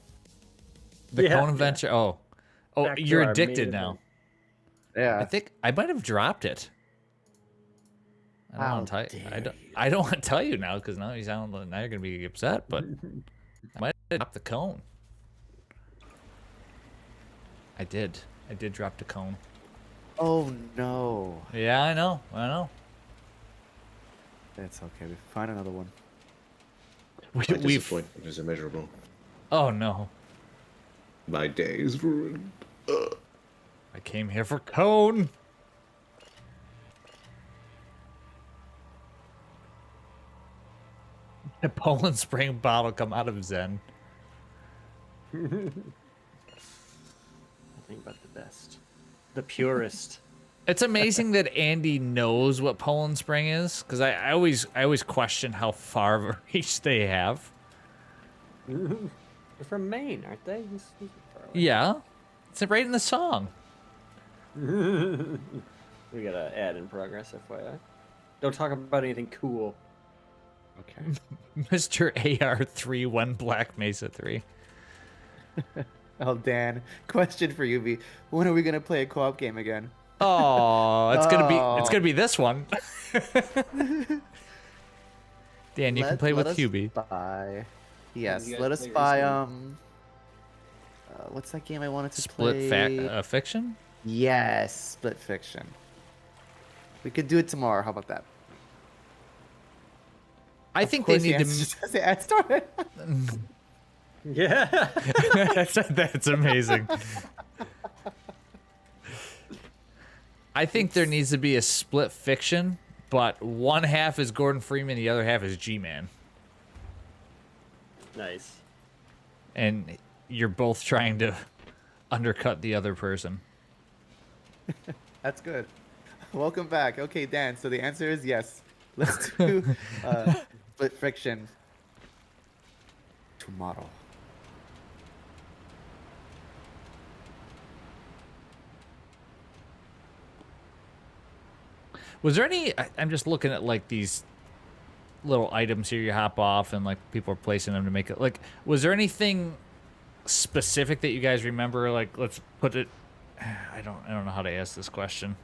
The Yeah, Cone yeah. Adventure. Oh. Oh, Back to you're our addicted main now. Yeah. I think I might have dropped it. I don't want to tell you. I don't want to tell you now because now you sound now you're gonna be upset. But I might have dropped the cone. I did drop the cone. Oh no. Yeah, I know. That's okay. We find another one. My We've. disappointment is immeasurable. Oh no! My day is ruined. I came here for cone. A Poland Spring bottle come out of Zen. I think about the best. The purest. It's amazing that Andy knows what Poland Spring is, because I always question how far of a reach they have. They're from Maine, aren't they? He's far away. Yeah, it's right in the song. We got an ad in progress, FYI. Don't talk about anything cool. Okay. Mr. AR3 1 Black Mesa 3. Oh, Dan. Question for you, B. When are we gonna play a co-op game again? Oh, it's gonna be this one. Dan, you can play with us Hubie. Buy. Yes, You guys let us play buy. recently? What's that game I wanted to Split play? Fiction. Yes, Split Fiction. We could do it tomorrow. How about that? I think they need to. Just as the ad started. Yeah. That's amazing. I think there needs to be a Split Fiction, but one half is Gordon Freeman, the other half is G-Man, Nice. and you're both trying to undercut the other person. That's good. Welcome back. Okay, Dan. So the answer is yes. Let's do Split Fiction tomorrow. Was there any? I'm just looking at like these little items here. You hop off, and like people are placing them to make it. Like, was there anything specific that you guys remember? Like, let's put it. I don't know how to ask this question.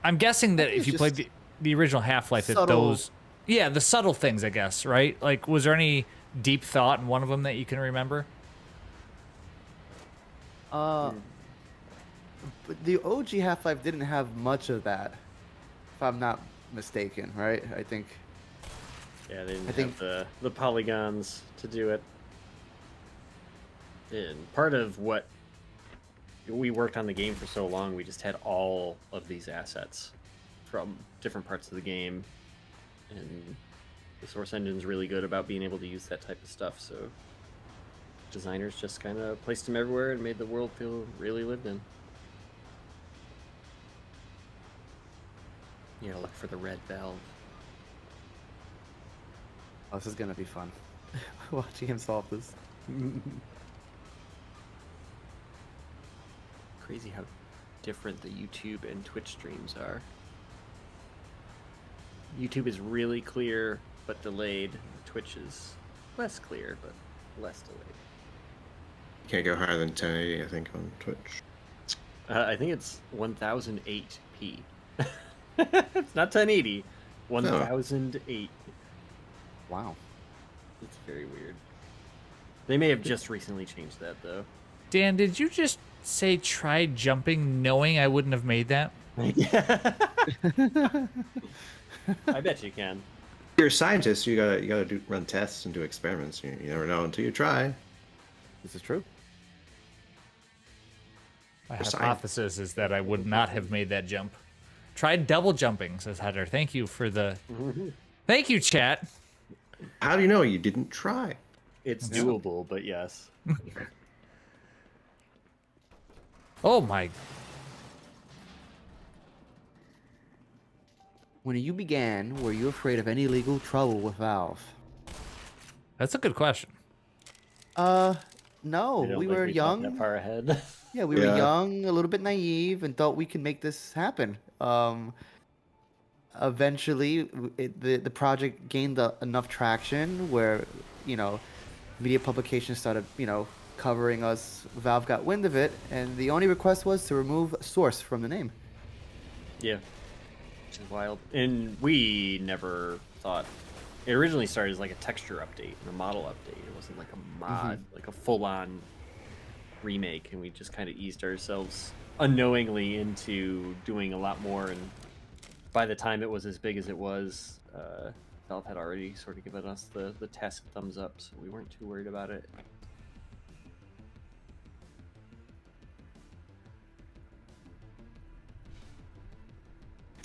I'm guessing that if you played the original Half-Life, that subtle- those, yeah, the subtle things, I guess, right? Like, was there any deep thought in one of them that you can remember? But the OG Half-Life didn't have much of that, if I'm not mistaken, right? I think. Yeah, they didn't I think- have the polygons to do it. And part of what we worked on the game for so long, we just had all of these assets from different parts of the game, and the Source Engine's really good about being able to use that type of stuff. So designers just kind of placed them everywhere and made the world feel really lived in. You gotta look for the red valve. Oh, this is gonna be fun. Watching him solve this. Crazy how different the YouTube and Twitch streams are. YouTube is really clear but delayed. Twitch is less clear but less delayed. Can't go higher than 1080, I think, on Twitch. I think it's 1008p. It's not 1080. 1008. Wow. It's very weird. They may have just recently changed that though. Dan, did you just say try jumping, knowing I wouldn't have made that. I bet you can. You're a scientist. You gotta run tests and do experiments. You never know until you try. This is true. My Or science. hypothesis is that I would not have made that jump. Tried double jumping, says Header. Thank you for the. Thank you, chat. How do you know you didn't try? It's doable, but yes. Oh my. When you began, were you afraid of any legal trouble with Valve? That's a good question. No. I don't We think were thought young. that far ahead. Yeah, we were Yeah. young, a little bit naive, and thought we could make this happen. Eventually, the project gained enough traction where, media publications started, covering us. Valve got wind of it, and the only request was to remove source from the name. Yeah, which is wild. And we never thought it originally started as like a texture update and a model update. It wasn't like a mod, like a full-on remake, and we just kind of eased ourselves unknowingly into doing a lot more. And by the time it was as big as it was, Valve had already sort of given us the tacit thumbs up, so we weren't too worried about it.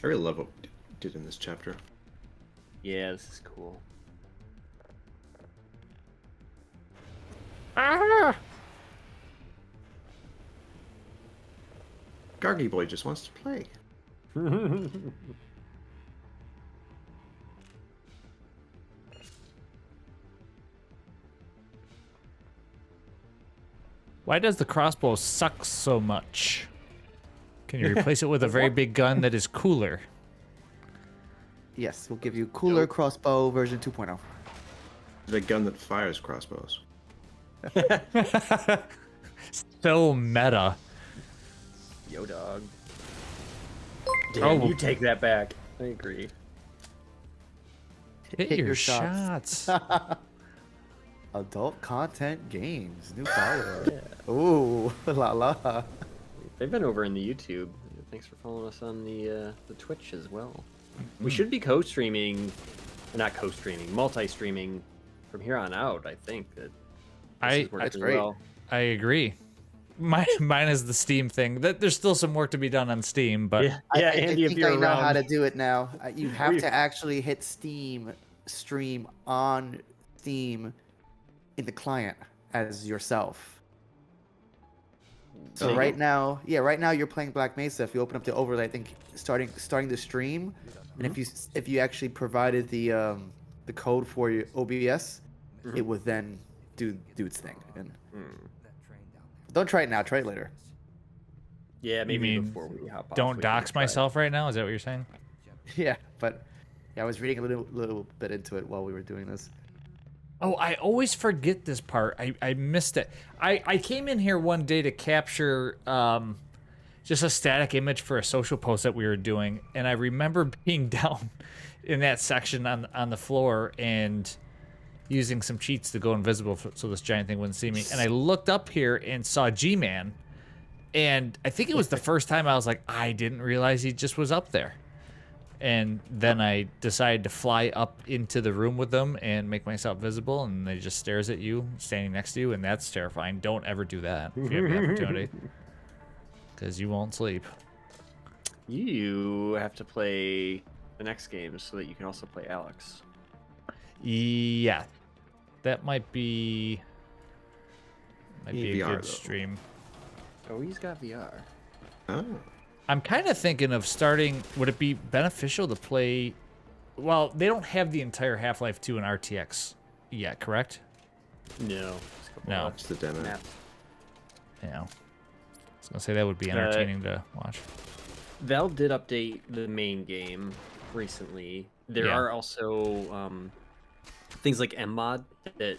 I really love what we did in this chapter. Yeah, this is cool. Gargy Boy just wants to play. Why does the crossbow suck so much? Can you replace it with a very big gun that is cooler? Yes, we'll give you cooler crossbow version 2.0. The gun that fires crossbows. So meta. Yo, dog. Damn, Oh. you take that back. I agree. Hit your shots. Adult content games, new follower. Ooh, la la. They've been over in the YouTube. Thanks for following us on the Twitch as well. We should be co-streaming, not co-streaming, multi-streaming from here on out. I think that this is working That's great. well. I agree. Mine is the Steam thing. There's still some work to be done on Steam, but Yeah, I Andy, if think you're I know around, how to do it now. You have you- to actually hit Steam stream on Steam in the client as yourself. So There you right go. now, right now you're playing Black Mesa. If you open up the overlay, I think starting the stream, and if you actually provided the code for your OBS, it would then do its thing. And don't try it now. Try it later. Yeah, maybe mean, before we hop off. don't we can dox try it. myself right now. Is that what you're saying? Yeah, but I was reading a little bit into it while we were doing this. Oh, I always forget this part. I missed it. I came in here one day to capture just a static image for a social post that we were doing, and I remember being down in that section on the floor and using some cheats to go invisible so this giant thing wouldn't see me. And I looked up here and saw G-Man, and I think it was the first time I was like, I didn't realize he just was up there. And then I decided to fly up into the room with them and make myself visible, and they just stares at you, standing next to you, and that's terrifying. Don't ever do that if you have the opportunity, because you won't sleep. You have to play the next game so that you can also play Alex. Yeah, that might be a VR, good though. stream. Oh, he's got VR. Oh. I'm kind of thinking of starting. Would it be beneficial to play? Well, they don't have the entire Half-Life 2 and RTX yet, correct? No. just a couple No. of It's the demo. maps. Yeah. I was gonna say that would be entertaining to watch. Valve did update the main game recently. There Yeah. are also things like MMod that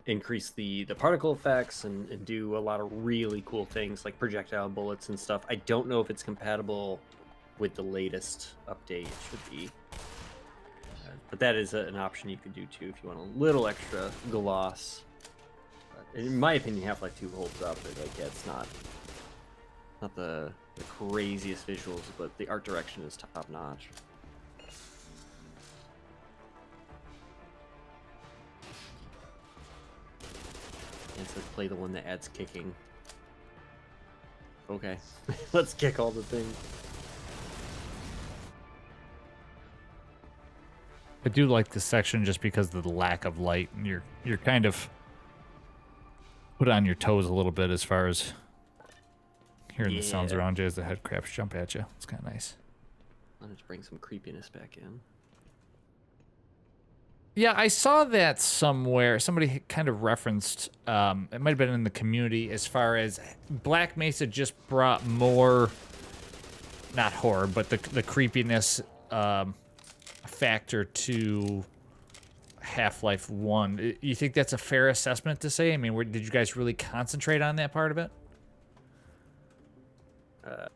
increase the particle effects and do a lot of really cool things like projectile bullets and stuff. I don't know if it's compatible with the latest update. It should be. But that is an option you could do too if you want a little extra gloss. In my opinion, Half-Life 2 holds up. But like, yeah, it's not not the craziest visuals, but the art direction is top notch. And so play the one that adds kicking. Okay, let's kick all the things. I do like this section just because of the lack of light, and you're kind of put on your toes a little bit as far as hearing the sounds Yeah. around you as the head crabs jump at you. It's kind of nice. Let's bring some creepiness back in. Yeah, I saw that somewhere. Somebody kind of referenced, it might have been in the community, as far as Black Mesa just brought more, not horror, but the creepiness factor to Half-Life 1. You think that's a fair assessment to say? I mean, did you guys really concentrate on that part of it?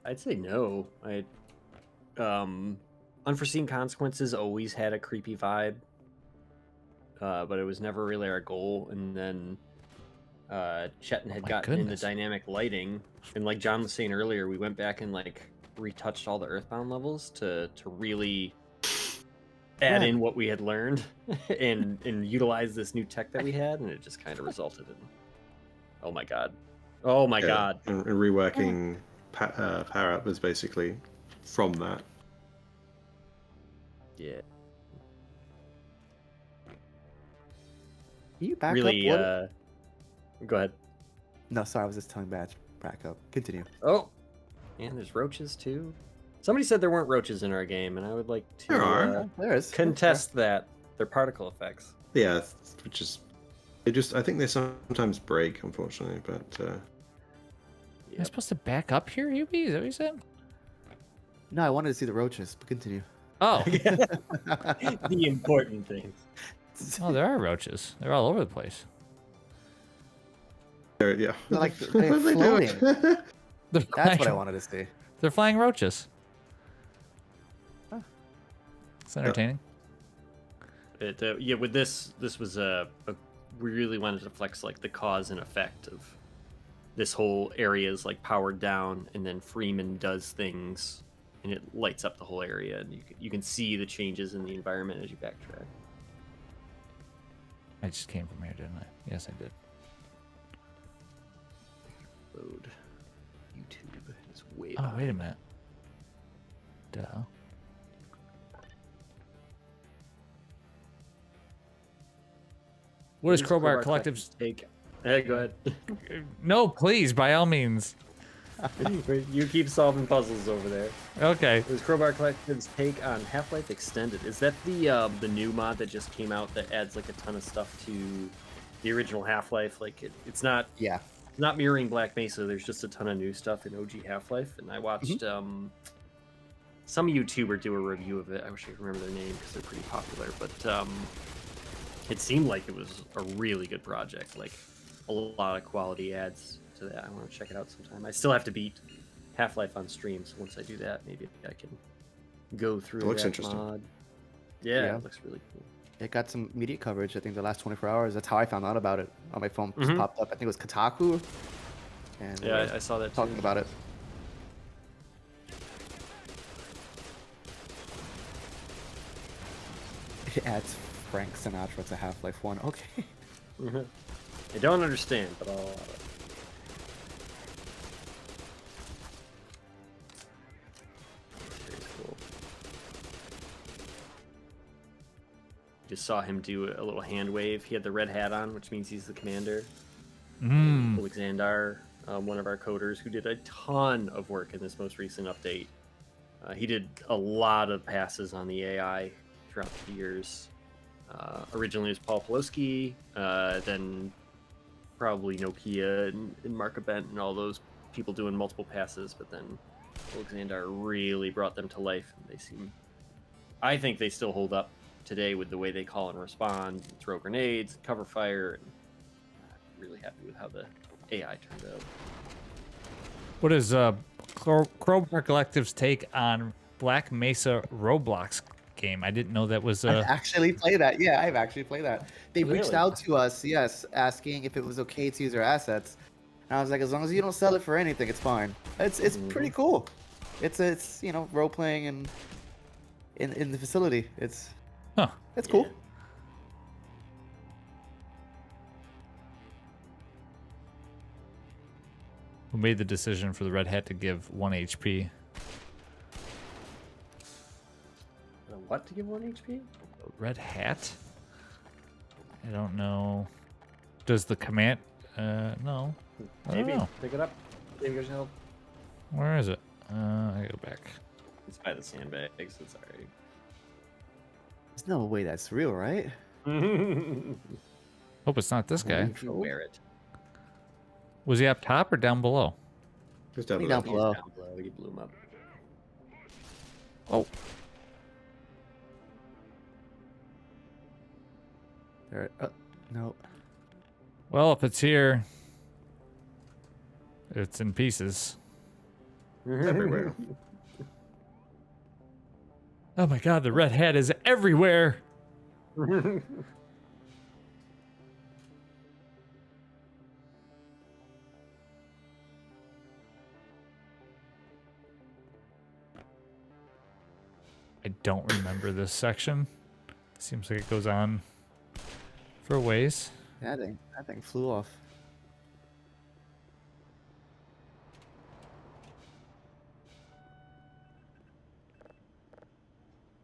I'd say no. Unforeseen Consequences always had a creepy vibe. But it was never really our goal. And then Chetan had My gotten into goodness. dynamic lighting, and like John was saying earlier, we went back and like retouched all the Earthbound levels to really add in what we had learned and utilize this new tech that we had, and it just kind of resulted in oh my god, And reworking Power Up was basically from that. yeah. Can you back Really up? go ahead. No, sorry, I was just telling back up. Continue. Oh, and there's roaches too. Somebody said there weren't roaches in our game, and I would like to There are. There is. contest that. They're particle effects. Yeah, which is I think they sometimes break, unfortunately, but Am I supposed to back up here, Yubi? Is that what you said? No, I wanted to see the roaches, but continue. Oh, The important things. oh, there are roaches. They're all over the place. yeah. They're like What they're are they doing? floating. They're That's what I flying- wanted to see. They're flying roaches. It's entertaining. Yeah, with this was we really wanted to flex like the cause and effect of this whole area is like powered down, and then Freeman does things, and it lights up the whole area, and you can see the changes in the environment as you backtrack. I just came from here, didn't I? Yes, I did. Load YouTube is way Oh, behind. wait a minute. Duh. What is Here's Crowbar Collective's? take? Hey, go ahead. No, please, by all means. You keep solving puzzles over there. Okay. It was Crowbar Collective's take on Half-Life Extended. Is that the new mod that just came out that adds like a ton of stuff to the original Half-Life? Like it's not Yeah. mirroring Black Mesa. There's just a ton of new stuff in OG Half-Life, and I watched some YouTuber do a review of it. I wish I could remember their name because they're pretty popular, but it seemed like it was a really good project. Like a lot of quality adds to that. I want to check it out sometime. I still have to beat Half-Life on stream, so once I do that, maybe I can go through It looks that interesting. mod. Yeah, Yeah. it looks really cool. It got some media coverage, I think, the last 24 hours. That's how I found out about it. On my phone just Mhm. popped up. I think it was Kotaku. And they Yeah, were I saw that too. talking about it. It adds Frank Sinatra to Half-Life 1. Okay. I don't understand, but I'll allow it. Very cool. Just saw him do a little hand wave. He had the red hat on, which means he's the commander. Mm. Alexander, one of our coders, who did a ton of work in this most recent update. He did a lot of passes on the AI throughout the years. Originally it was Paul Poloski, then probably Nokia and Mark Bent and all those people doing multiple passes, but then Alexander really brought them to life. And they seem, I think they still hold up today with the way they call and respond, throw grenades, cover fire. And really happy with how the AI turned out. What is Crowbar Collective's take on Black Mesa Roblox game? I didn't know that was. I've actually played that. Yeah, I've actually played that. They reached Really? out to us, yes, asking if it was okay to use our assets. And I was like, as long as you don't sell it for anything, it's fine. It's pretty cool. It's you know, role playing and in the facility. It's Huh. cool. Yeah. Who made the decision for the red hat to give 1 HP? What to give 1 HP? Red hat? I don't know. Does the command? No. I don't Maybe. know. Pick it up. Save yourself. Where is it? I go back. It's by the sandbags. It's alright. There's no way that's real, right? Hope it's not this guy. You wear it. Was he up top or down below? Just down Way below. down below. Down below. You blew him up. Oh. There. No. Well, if it's here, it's in pieces. Everywhere. Oh my god, the red hat is everywhere. I don't remember this section. Seems like it goes on for a ways. Yeah, that thing flew off.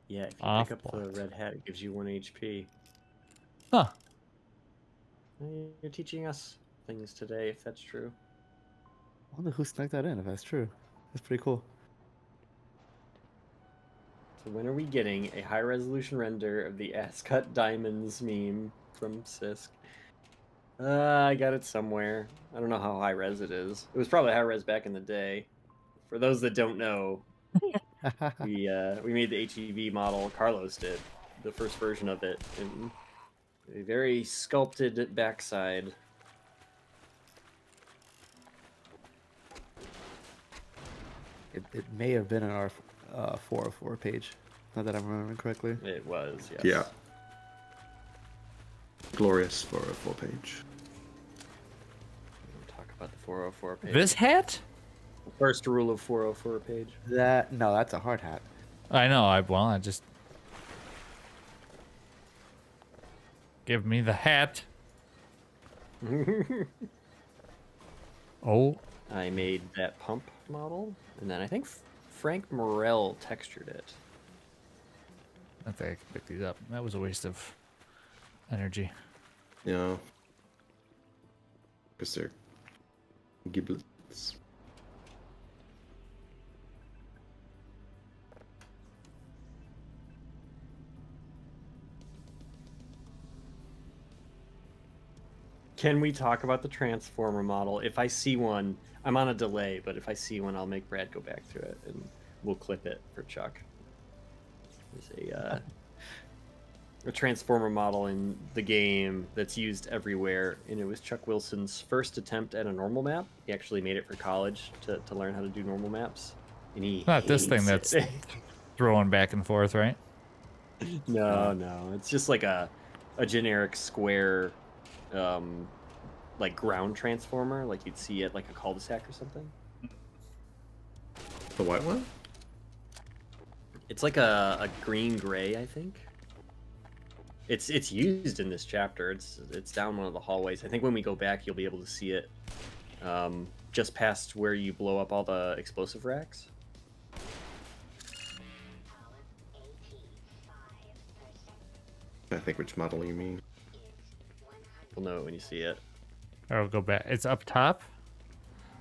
Yeah, if you Off pick up the point. red hat, it gives you 1 HP. Huh. You're teaching us things today, if that's true. I wonder who snuck that in, if that's true. That's pretty cool. So when are we getting a high-resolution render of the Ascot Diamonds meme from Sisk? I got it somewhere. I don't know how high-res it is. It was probably high-res back in the day. For those that don't know, we made the HEV model. Carlos did the first version of it in a very sculpted backside. It may have been on our 404 page. Not that I'm remembering correctly. It was, yes. Yeah. Glorious for a 4-page. We'll talk about the 404 page. This hat? The first rule of 404 page. No, that's a hard hat. I know. I just give me the hat. Oh, I made that pump model, and then I think Frank Morel textured it. I think I can pick these up. That was a waste of energy. Yeah. Because they're giblets. Can we talk about the Transformer model? If I see one, I'm on a delay, but if I see one, I'll make Brad go back through it, and we'll clip it for Chuck. There's a Transformer model in the game that's used everywhere, and it was Chuck Wilson's first attempt at a normal map. He actually made it for college to learn how to do normal maps. And he Not this thing hates that's it. throwing back and forth, right? No. It's just like a generic square, like ground transformer, like you'd see at like a cul-de-sac or something. The white one? It's like a green gray, I think. It's used in this chapter. It's down one of the hallways. I think when we go back, you'll be able to see it, just past where you blow up all the explosive racks. I think which model you mean. You'll know it when you see it. Or I'll go back. It's up top.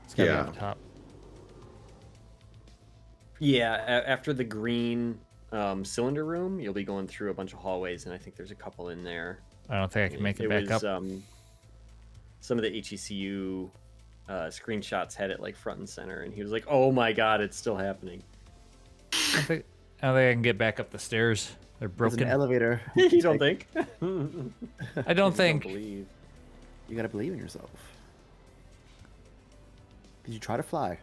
It's gotta Yeah. be up top. Yeah, after the green cylinder room, you'll be going through a bunch of hallways, and I think there's a couple in there. I don't think I can make it back was, up. Some of the HECU screenshots had it like front and center, and he was like, "Oh my god, it's still happening." I don't think I can get back up the stairs. They're There's an broken. elevator. You don't think? I don't I think. believe. You gotta believe in yourself. Did you try to fly?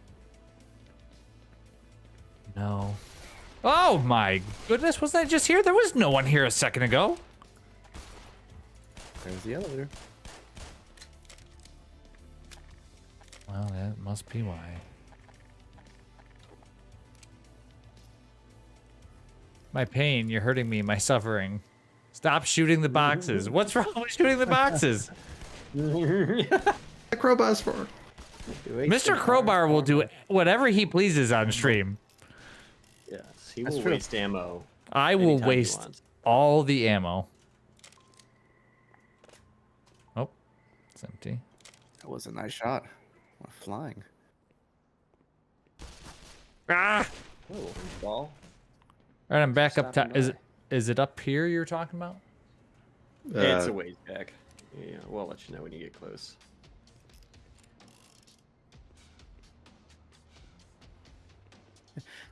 No. Oh my goodness! Wasn't I just here? There was no one here a second ago. There's the elevator. Well, that must be why. My pain, you're hurting me, my suffering. Stop shooting the boxes. What's wrong with shooting the boxes? The crowbar's for. Mr. Crowbar will do whatever he pleases on stream. Yes, he will true. waste ammo. I will anytime he waste wants. all the ammo. Oh, it's empty. That was a nice shot. What flying. Ah! Oh, ball. All right, I'm back up Stopping top. Is it up here you're talking about? It's a ways back. Yeah, we'll let you know when you get close.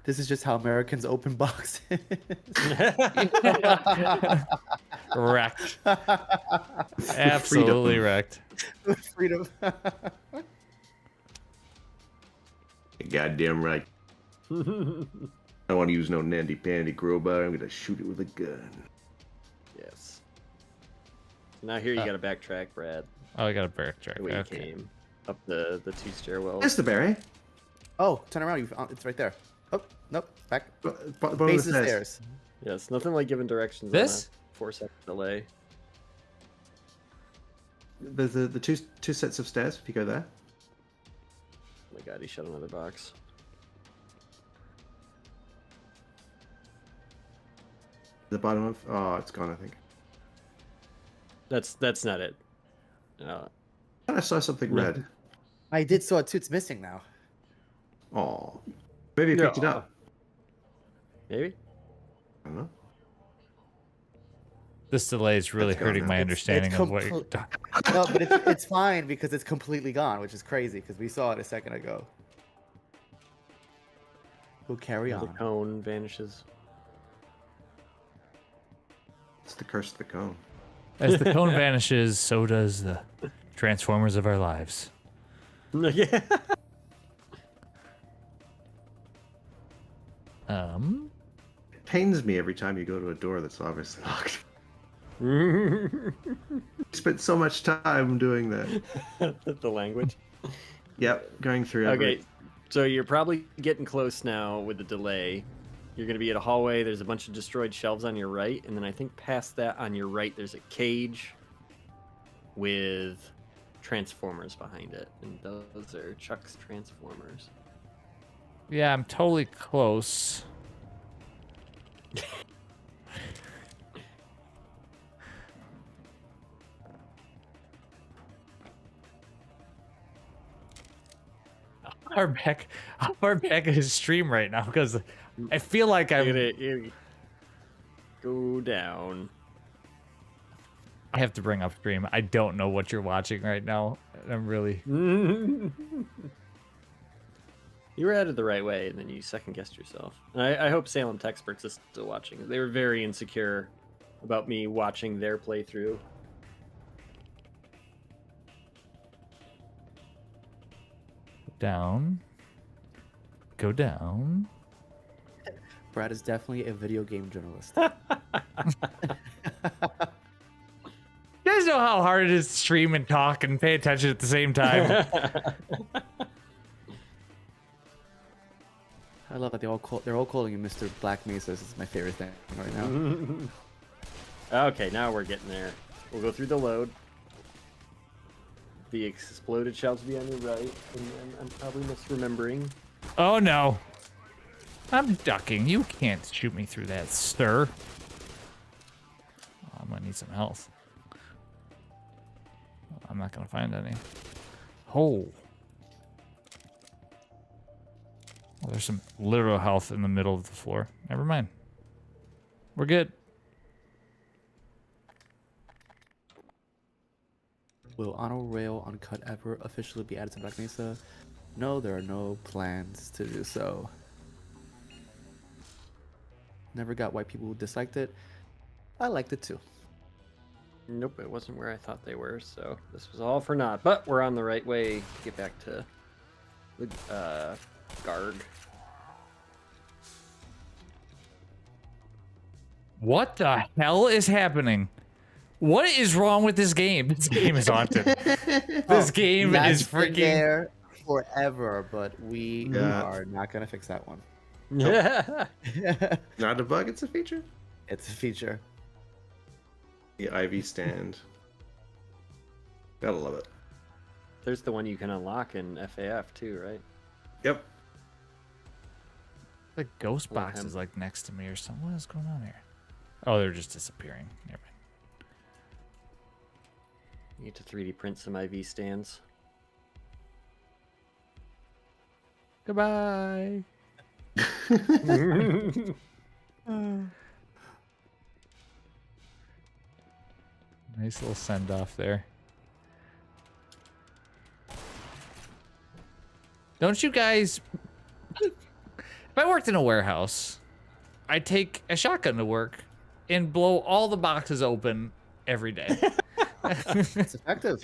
This is just how Americans open boxes. Wrecked. Absolutely wrecked. Freedom. Goddamn right. I don't want to use no nandy pandy crowbar. I'm gonna shoot it with a gun. Yes. Now here you gotta backtrack, Brad. Oh, I got a backtrack. The way you Okay. came up the 2 stairwells. That's the berry. Oh, turn around. It's right there. Oh, nope. Back. Bottom of Base the of stairs. stairs. Yes, nothing like giving directions This? on a 4-second delay. There's the two sets of stairs. If you go there. Oh my god, he shut another box. The bottom of. Oh, it's gone. I think. That's not it. I saw something red. I did saw it too. It's missing now. Oh, maybe you picked it up. Maybe? I don't know. This delay is really That's gone hurting now. my It's understanding of what you're complete- No, but it's fine because it's completely gone, which is crazy because we saw it a second ago. We'll carry The on. cone vanishes. It's the curse of the cone. As the cone vanishes, so does the transformers of our lives. Yeah. It pains me every time you go to a door that's obviously locked. You spent so much time doing that. The language. Yep, going through. Okay, so you're probably getting close now with the delay. You're going to be at a hallway. There's a bunch of destroyed shelves on your right, and then I think past that on your right, there's a cage with transformers behind it, and those are Chuck's transformers. Yeah, I'm totally close. How far back is his stream right now? Because I feel like You're I'm. gonna go down. I have to bring up stream. I don't know what you're watching right now. I'm really. You were headed the right way, and then you second guessed yourself. And I hope Salem Texperts is still watching. They were very insecure about me watching their playthrough. Down. Go down. Brad is definitely a video game journalist. You guys know how hard it is to stream and talk and pay attention at the same time. I love that they're all calling you Mr. Black Mesa. This is my favorite thing right now. Okay, now we're getting there. We'll go through the load. The exploded shelves will be on your right, and then I'm probably misremembering. Oh no. I'm ducking. You can't shoot me through that, sir. Oh, I'm gonna need some health. I'm not gonna find any. Oh. Well, there's some literal health in the middle of the floor. Never mind. We're good. Will Honor Rail Uncut ever officially be added to Black Mesa? No, there are no plans to do so. Never got why people disliked it. I liked it too. Nope, it wasn't where I thought they were, so this was all for naught. But we're on the right way to get back to the guard. What the hell is happening? What is wrong with this game? This game is haunted. This game is That's been freaking. there. forever, but we Yeah. are not gonna fix that one. Yeah. Not a bug, it's a feature. It's a feature. The IV stand. Gotta love it. There's the one you can unlock in FAF too, right? Yep. The ghost Well, box him. is like next to me or something. What is going on here? Oh, they're just disappearing. Never mind. You need to 3D print some IV stands. Goodbye. Nice little send off there. Don't you guys? If I worked in a warehouse, I'd take a shotgun to work and blow all the boxes open every day. It's effective.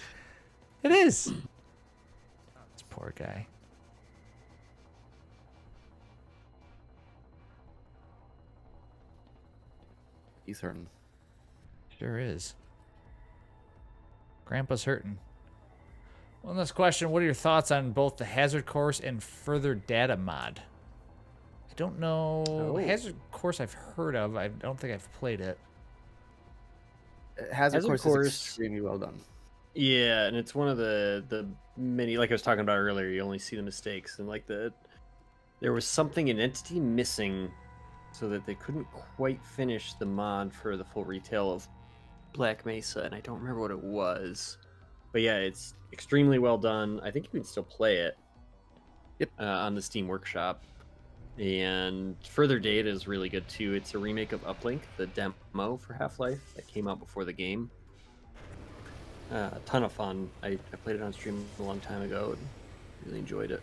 It is. This poor guy. He's hurting. Sure is. Grandpa's hurting. One last question. What are your thoughts on both the Hazard Course and Further Data mod? I don't know. Oh. Hazard Course I've heard of. I don't think I've played it. Hazard Course Course- is extremely well done. Yeah, and it's one of the many, like I was talking about earlier, you only see the mistakes, and like there was something, an entity missing, so that they couldn't quite finish the mod for the full retail of Black Mesa, and I don't remember what it was. But yeah, it's extremely well done. I think you can still play it. Yep. On the Steam Workshop. And Further Data is really good too. It's a remake of Uplink, the demo for Half-Life that came out before the game. A ton of fun. I played it on stream a long time ago and really enjoyed it.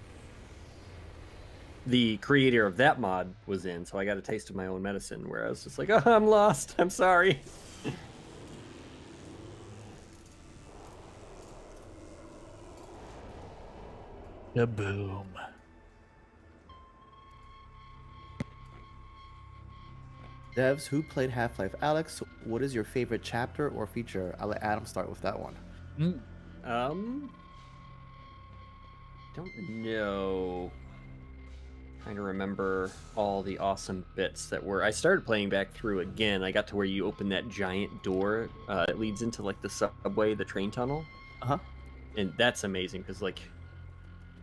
The creator of that mod was in, so I got a taste of my own medicine where I was just like, oh, I'm lost. I'm sorry. Kaboom. Devs, who played Half-Life? Alex, what is your favorite chapter or feature? I'll let Adam start with that one. Don't know. Trying to remember all the awesome bits that were. I started playing back through again. I got to where you open that giant door. It leads into like the subway, the train tunnel. Uh-huh. And that's amazing because like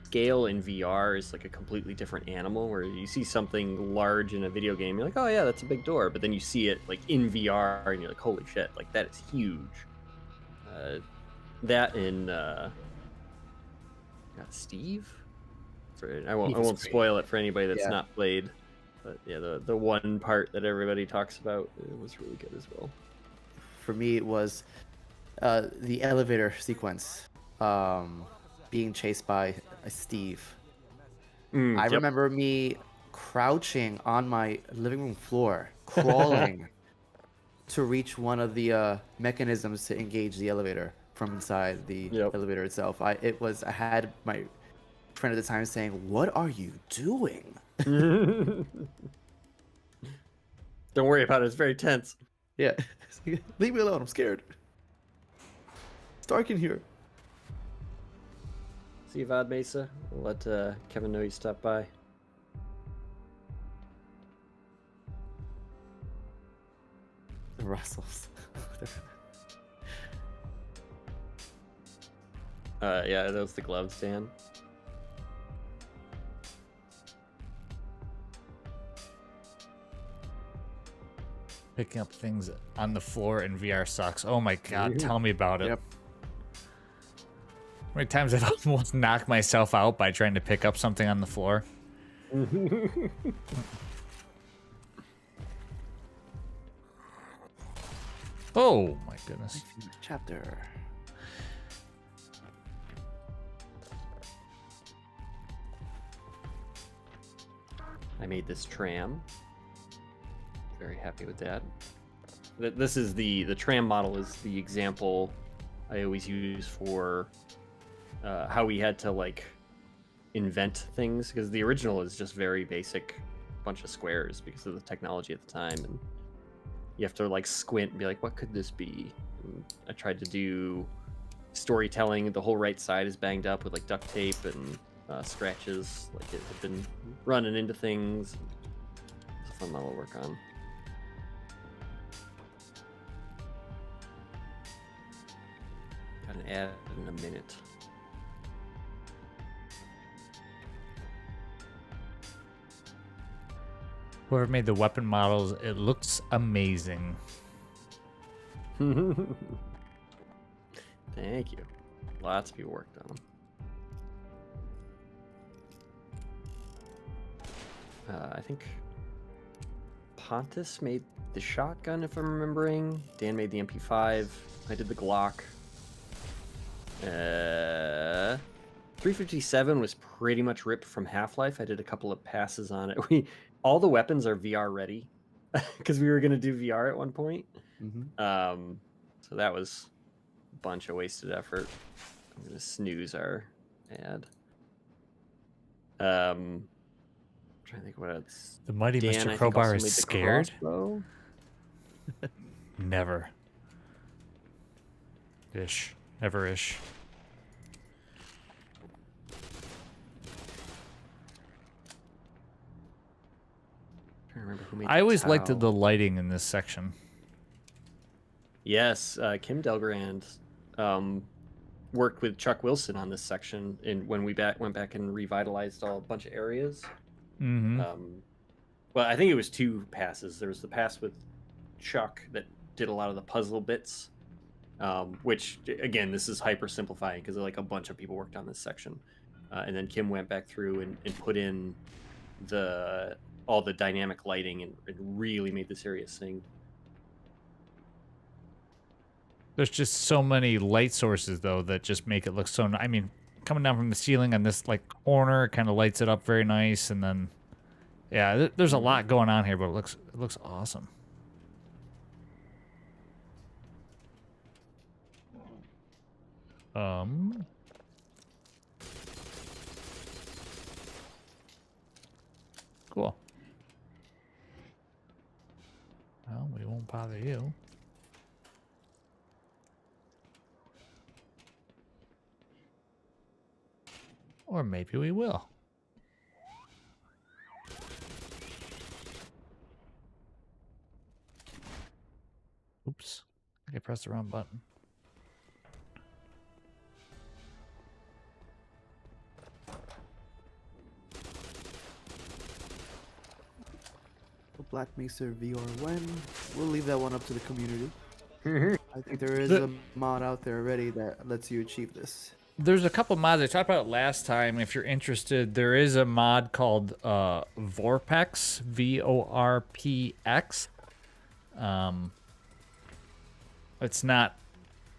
scale in VR is like a completely different animal. Where you see something large in a video game, you're like, oh yeah, that's a big door. But then you see it like in VR, and you're like, holy shit, like that is huge. That in Steve. I won't spoil it for anybody that's not played. But yeah, the one part that everybody talks about, it was really good as well. For me, it was the elevator sequence, being chased by Steve. I remember me crouching on my living room floor, crawling to reach one of the mechanisms to engage the elevator from inside the elevator itself. I had my friend at the time saying, "What are you doing?" Don't worry about it. It's very tense. Yeah, leave me alone. I'm scared. It's dark in here. See you, Vod Mesa. We'll let Kevin know you stopped by. The Russells. Yeah, that was the glove stand. Picking up things on the floor in VR sucks. Oh my god, tell me about it. Yep. How many times I've almost knocked myself out by trying to pick up something on the floor? Oh my goodness. Chapter. I made this tram. Very happy with that. This is the tram model is the example I always use for how we had to like invent things, because the original is just very basic bunch of squares because of the technology at the time, and you have to like squint and be like, what could this be? And I tried to do storytelling. The whole right side is banged up with like duct tape, and scratches. Like it had been running into things. It's a fun model to work on. Got an ad in a minute. Whoever made the weapon models, it looks amazing. Thank you. Lots of people worked on them. I think Pontus made the shotgun, if I'm remembering. Dan made the MP5. I did the Glock. 357 was pretty much ripped from Half-Life. I did a couple of passes on it. All the weapons are VR ready because we were going to do VR at one point. So that was a bunch of wasted effort. I'm going to snooze our ad. Trying to think what else. The mighty Dan, I Mr. think, Crowbar also is made the scared? crossbow. Never. Ish. Ever-ish. Trying to remember who made I always the liked towel. the lighting in this section. Yes, Kim Delgrand worked with Chuck Wilson on this section, and when we went back and revitalized a bunch of areas. Mm-hmm. Well, I think it was 2 passes. There was the pass with Chuck that did a lot of the puzzle bits, which again, this is hyper simplifying because like a bunch of people worked on this section, and then Kim went back through and put in all the dynamic lighting and really made this area sing. There's just so many light sources, though, that just make it look so... I mean, coming down from the ceiling on this, like, corner kind of lights it up very nice, and then... Yeah, there's a lot going on here, but it looks awesome. Cool. Well, we won't bother you. Or maybe we will. Oops. I think I pressed the wrong button. Black Mesa VR when? We'll leave that one up to the community. Mm-hmm. I think there is a mod out there already that lets you achieve this. There's a couple mods I talked about last time. If you're interested, there is a mod called Vorpex, VORPX. It's not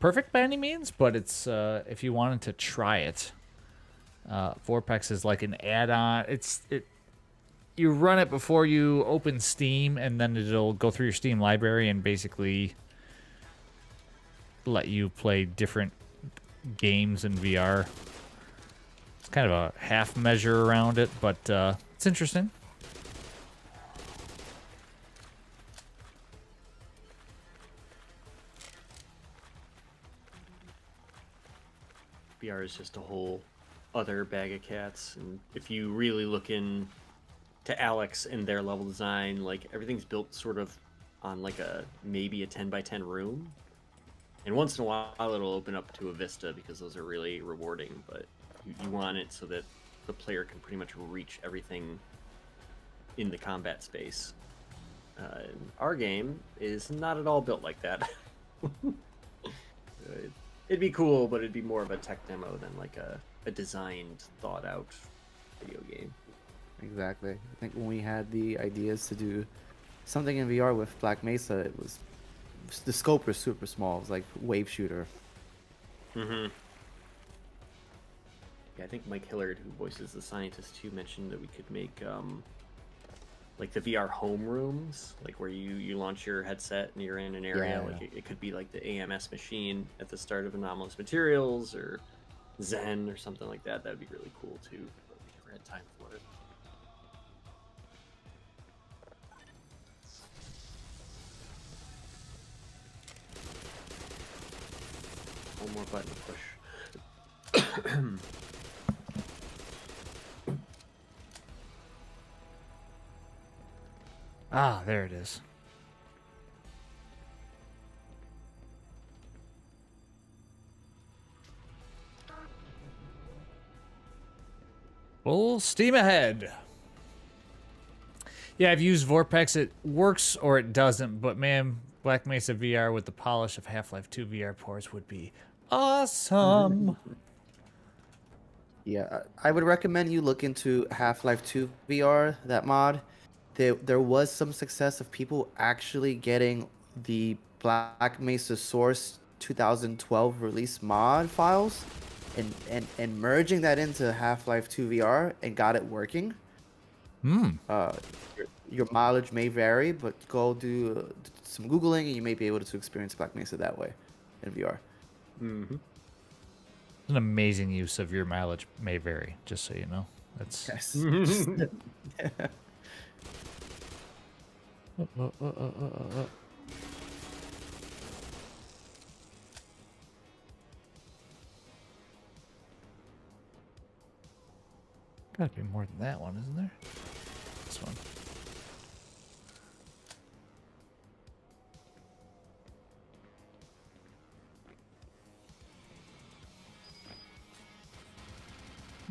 perfect by any means, but it's if you wanted to try it, Vorpex is like an add-on. You run it before you open Steam, and then it'll go through your Steam library and basically let you play different games in VR. It's kind of a half measure around it, but it's interesting. VR is just a whole other bag of cats, and if you really look in to Alex and their level design, like everything's built sort of on like maybe a 10 by 10 room, and once in a while it'll open up to a vista because those are really rewarding, but you want it so that the player can pretty much reach everything in the combat space. Our game is not at all built like that. It'd be cool, but it'd be more of a tech demo than like a designed, thought out video game. Exactly. I think when we had the ideas to do something in VR with Black Mesa, the scope was super small. It was like wave shooter. Mm-hmm. Yeah, I think Mike Hillard, who voices the scientist, too, mentioned that we could make like the VR home rooms, like where you launch your headset and you're in an area. Yeah. Like it could be like the AMS machine at the start of Anomalous Materials or Zen or something like that. That would be really cool too. But we never had time for it. One more button to push. Ah, there it is. Full steam ahead. Yeah, I've used Vorpex. It works or it doesn't, but man, Black Mesa VR with the polish of Half-Life 2 VR ports would be awesome. Yeah, I would recommend you look into Half-Life 2 VR, that mod. There was some success of people actually getting the Black Mesa Source 2012 release mod files and merging that into Half-Life 2 VR and got it working. Uh, your mileage may vary, but go do some Googling and you may be able to experience Black Mesa that way in VR. Mm-hmm. An amazing use of your mileage may vary, just so you know. That's Yes. gotta be more than that one, isn't there? This one.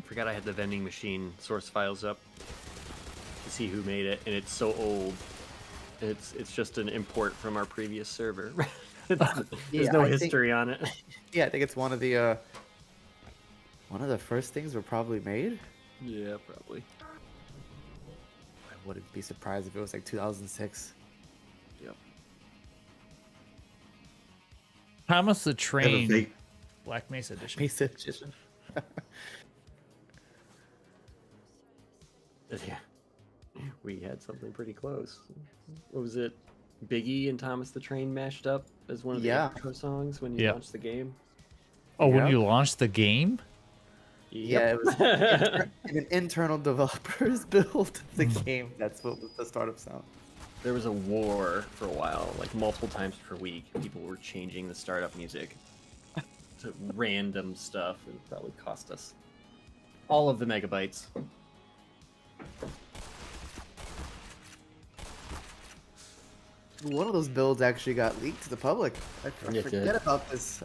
Forgot I had the vending machine source files up to see who made it, and it's so old. It's just an import from our previous server. There's Yeah, no I think- history on it. Yeah, I think it's one of the first things were probably made. Yeah, probably. I wouldn't be surprised if it was like 2006. Yep. Thomas the Have a Train vague- Black Mesa edition. Mesa edition. Yeah. We had something pretty close. What was it? Biggie and Thomas the Train mashed up as one of the Yeah. intro songs when you Yeah. launched the game. Oh, when Yep. you launched the game? Yeah, it was an internal developers built the game. That's what was the startup sound. There was a war for a while, like multiple times per week. People were changing the startup music to random stuff. It probably cost us all of the megabytes. One of those builds actually got leaked to the public. I It forget did. about this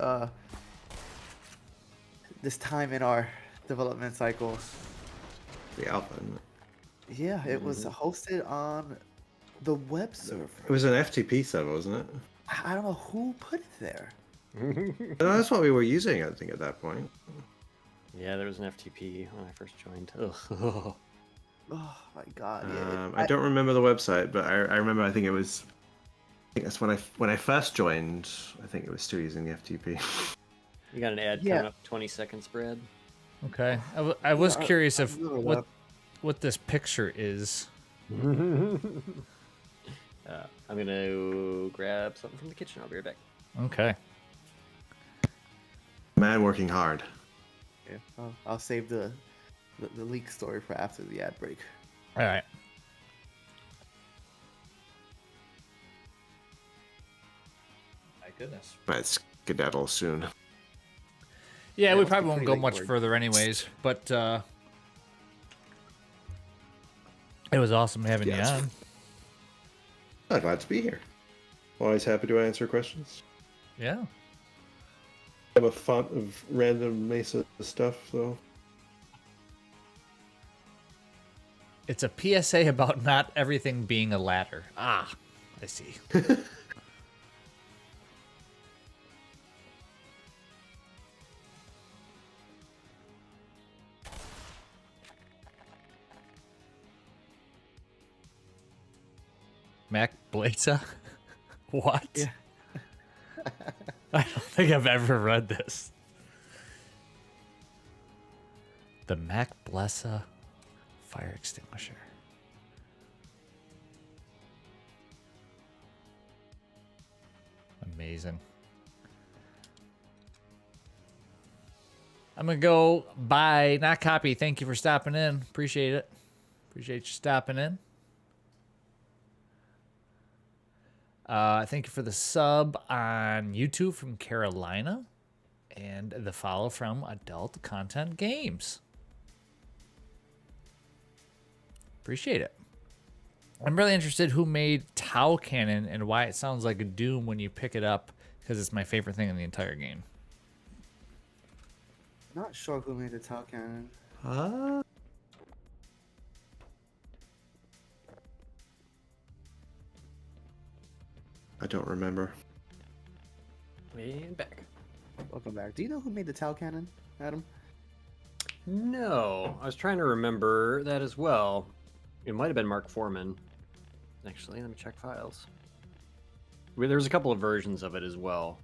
this time in our development cycle. The alpha. Isn't it? Yeah, it was hosted on the web server. It was an FTP server, wasn't it? I don't know who put it there. No, that's what we were using, I think, at that point. Yeah, there was an FTP when I first joined. Ugh. Oh my god. Yeah, I don't remember the website, but I remember. I think that's when I first joined. I think it was still using the FTP. You got an ad Yeah. coming up, 20 seconds, Brad. Okay. I was curious if remember that. what this picture is. I'm gonna grab something from the kitchen. I'll be right back. Okay. Man working hard. Yeah, I'll save the leak story for after the ad break. All right. My goodness. But skedaddle soon. Yeah, Yeah, we it must be probably won't pretty go late much word. further anyways, but it was awesome having Yes. you on. Oh, glad to be here. Always happy to answer questions. Yeah. I'm a font of random Mesa stuff, so It's a PSA about not everything being a ladder. Ah, I see. Mac Blaza? What? Yeah. I don't think I've ever read this. The Mac Blaza fire extinguisher. Amazing. I'm gonna go buy, not copy. Thank you for stopping in. Appreciate it. Appreciate you stopping in. Thank you for the sub on YouTube from Carolina and the follow from Adult Content Games. Appreciate it. I'm really interested who made Tau Cannon and why it sounds like a Doom when you pick it up, because it's my favorite thing in the entire game. Not sure who made the Tau Cannon. I don't remember. And back. Welcome back. Do you know who made the Tau Cannon, Adam? No, I was trying to remember that as well. It might have been Mark Foreman. Actually, let me check files. There's a couple of versions of it as well.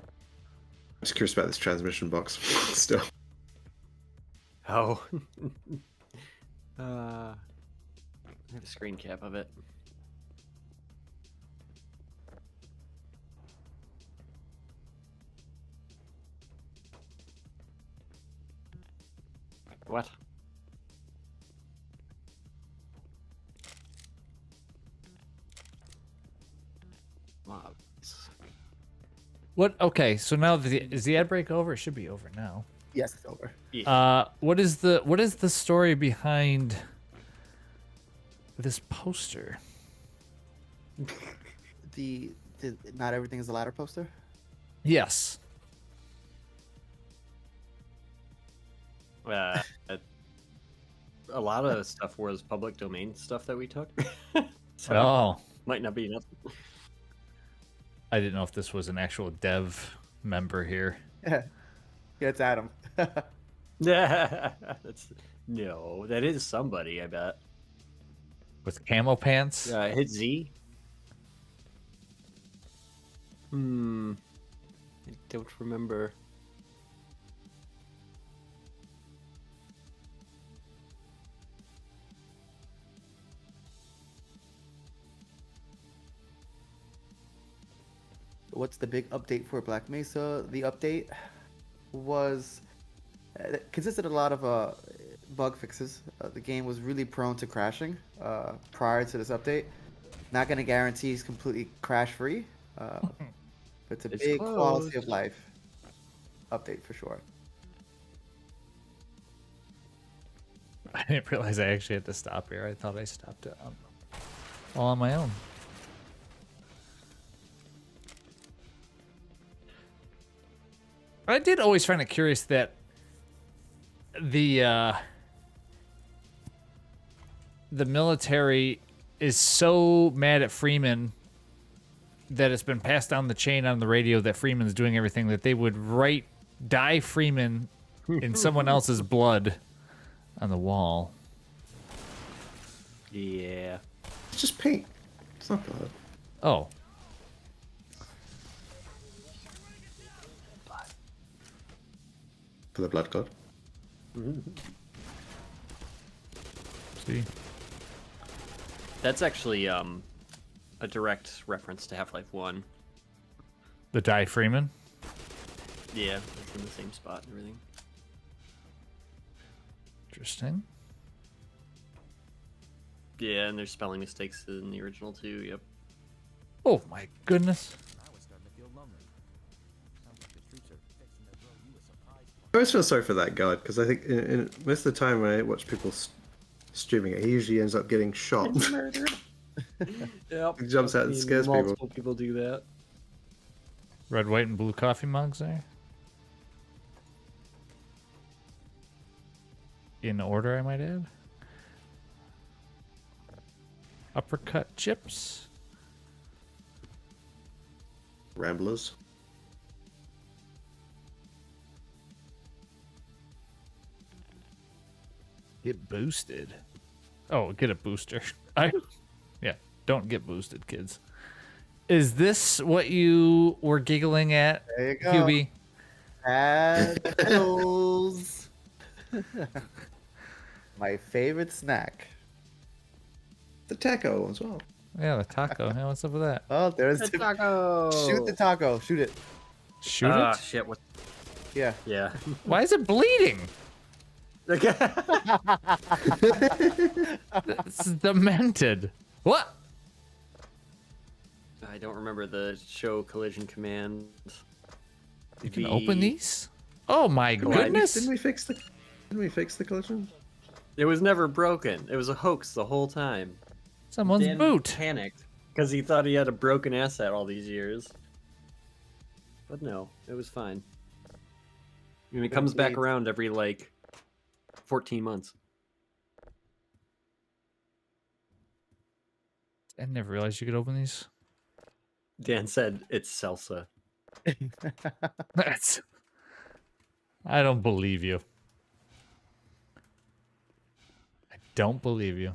I'm just curious about this transmission box still. Oh. I have a screen cap of it. What? Mobs. What? Okay, so now is the ad break over? It should be over now. Yes, it's over. What is the story behind this poster? The not everything is a ladder poster. Yes. A lot of stuff was public domain stuff that we took. So Oh, might not be enough. I didn't know if this was an actual dev member here. Yeah, it's Adam. That's no, that is somebody, I bet. With camo pants? Hit Z. I don't remember. What's the big update for Black Mesa? The update was consisted of a lot of bug fixes. The game was really prone to crashing prior to this update. Not going to guarantee it's completely crash free, but it's a big quality of life update for sure. I didn't realize I actually had to stop here. I thought I stopped it all on my own. I did always find it curious that the military is so mad at Freeman that it's been passed down the chain on the radio that Freeman's doing everything, that they would dye Freeman in someone else's blood on the wall. Yeah. It's just paint. It's not blood. Oh. For the blood god. See? That's actually a direct reference to Half-Life 1. The dye Freeman? Yeah, it's in the same spot and everything. Interesting. Yeah, and there's spelling mistakes in the original too, yep. Oh my goodness. I always feel sorry for that guard because I think in most of the time when I watch people streaming it, he usually ends up getting shot. Murdered. Yep. He jumps out and scares people. Multiple people do that. Red, white, and blue coffee mugs there. In order, I might add. Uppercut chips. Ramblers. Get boosted. Oh, get a booster. Yeah, don't get boosted, kids. Is this what you were giggling at, There you go. QB? Add pills. My favorite snack. The taco as well. Yeah, the taco. Hey, what's up with that? Oh, there's The taco. Shoot the taco. Shoot it. Shoot Ah, it? shit. What? Yeah. Yeah. Why is it bleeding? It's demented. What? I don't remember the show collision command. You can open these? Oh my Didn't goodness! we fix the? Didn't we fix the collision? It was never broken. It was a hoax the whole time. Someone's Dan boot. panicked because he thought he had a broken asset all these years. But no, it was fine. And it comes back around every like 14 months. I never realized you could open these. Dan said it's salsa. That's. I don't believe you. I don't believe you.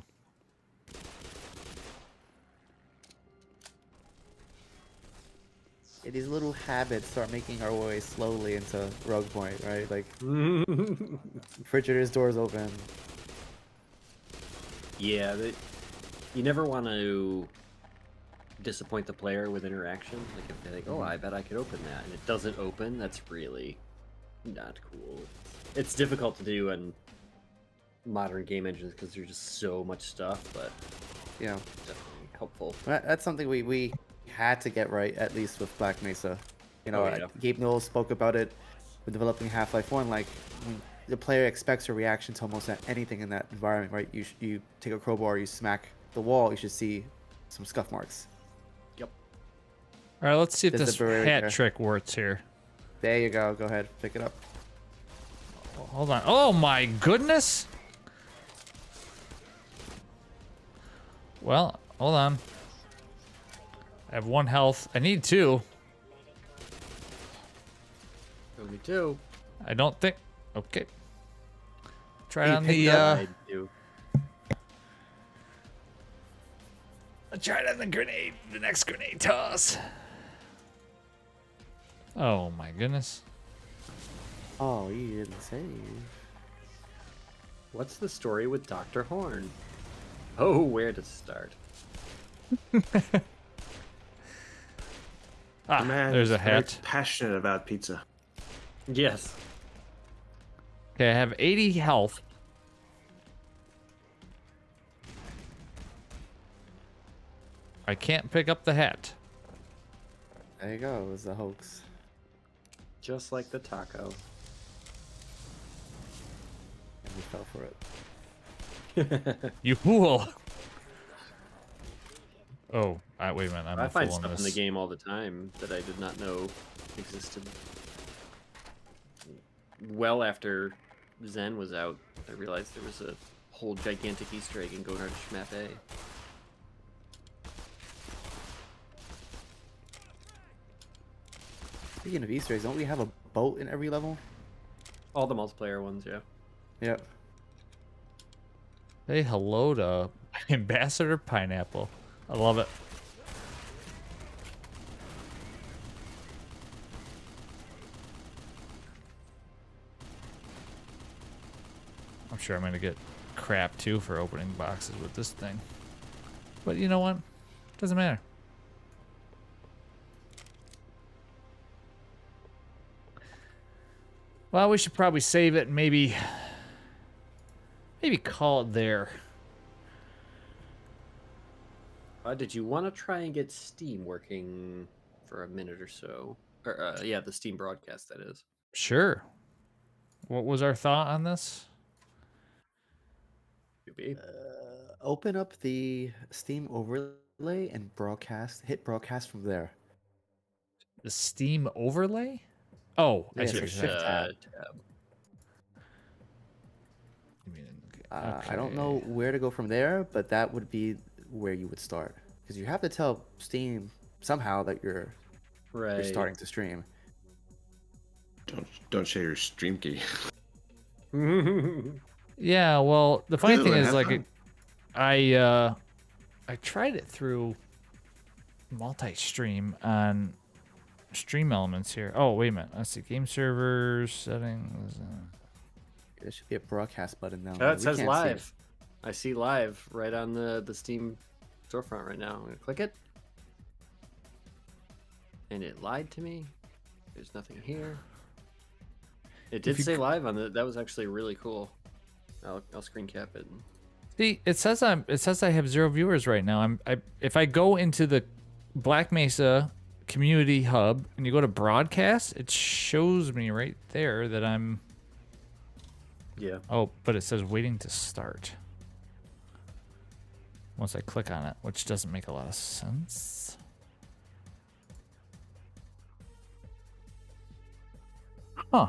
Yeah, these little habits start making our way slowly into Rogue Point, right? Like refrigerator's doors open. Yeah, you never want to disappoint the player with interaction. Like if they think, "Oh, I bet I could open that," and it doesn't open, that's really not cool. It's difficult to do in modern game engines because there's just so much stuff, but Yeah, definitely helpful. that's something we had to get right, at least with Black Mesa. You know, Oh, yeah. Gabe Newell spoke about it when developing Half-Life 1. Like, when the player expects a reaction to almost anything in that environment, right? You take a crowbar, you smack the wall, you should see some scuff marks. Yep. All right, let's see if There's this the bird hat there. trick works here. There you go. Go ahead, pick it up. Hold on. Oh my goodness! Well, hold on. I have 1 health. I need 2. Me too. I don't think. Okay. Try it You on picked the. up- I do. I tried on the grenade. The next grenade toss. Oh my goodness. Oh, you didn't save. What's the story with Dr. Horn? Oh, where to start? Ah, Man, there's a is very hat. Passionate about pizza. Yes. Okay, I have 80 health. I can't pick up the hat. There you go. It was a hoax. Just like the taco. And we fell for it. You fool! Oh, wait a minute. I'm I a find fool on stuff in the this. game all the time that I did not know existed. Well after Zen was out, I realized there was a whole gigantic Easter egg in Gonard Schmap A. Speaking of Easter eggs, don't we have a boat in every level? All the multiplayer ones, yeah. Yep. Say hello to Ambassador Pineapple. I love it. I'm sure I'm gonna get crap too for opening boxes with this thing. But you know what? Doesn't matter. Well, we should probably save it and maybe call it there. Did you want to try and get Steam working for a minute or so? Or, yeah, the Steam broadcast, that is. Sure. What was our thought on this? Could be. Open up the Steam overlay and broadcast. Hit broadcast from there. The Steam overlay? Oh, I Yeah, see what so you're shift saying. tab. Tab. You mean, I don't know where to go from there, but that would be where you would start. Because you have to tell Steam somehow that you're Right. starting to stream. Don't share your stream key. Yeah, well, the funny Ew, thing I is, have like, fun. I tried it through multi-stream on Stream Elements here. Oh, wait a minute. Let's see. Game servers, settings. There should be a broadcast button now. Oh, We it says can't see live. I see live right on the Steam storefront right now. I'm gonna click it. And it lied to me. There's nothing here. It did you say live on the. That was actually really cool. I'll screen cap it. See, it says I have 0 viewers right now. If I go into the Black Mesa community hub and you go to broadcast, it shows me right there that I'm. Yeah. Oh, but it says waiting to start. Once I click on it, which doesn't make a lot of sense. Huh.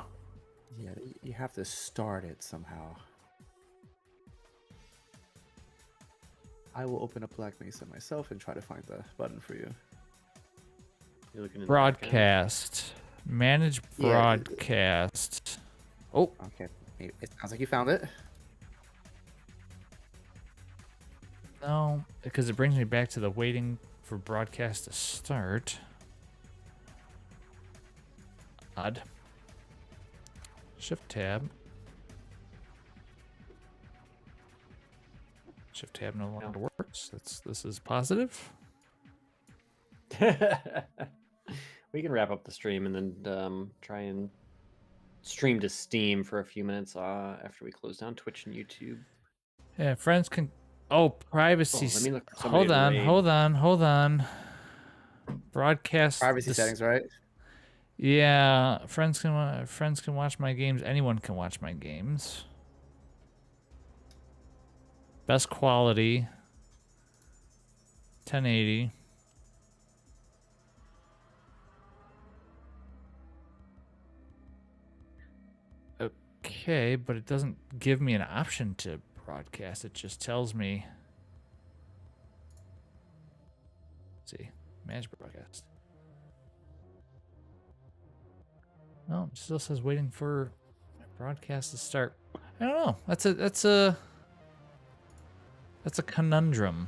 Yeah, you have to start it somehow. I will open up Black Mesa myself and try to find the button for you. You're looking in the Broadcast. Manage Yeah. broadcast. Oh, Okay, it sounds like you found it. no, because it brings me back to the waiting for broadcast to start. Odd. Shift tab. Shift tab no longer works. This is positive. We can wrap up the stream and then try and stream to Steam for a few minutes after we close down Twitch and YouTube. Yeah, friends can. Oh, privacy. Let me look for somebody Hold to on, raid. hold on. Broadcast. Privacy settings, right? Yeah, friends can watch my games. Anyone can watch my games. Best quality. 1080. Okay, but it doesn't give me an option to broadcast. It just tells me. Let's see, manage broadcast. No, it still says waiting for broadcast to start. I don't know. That's a conundrum.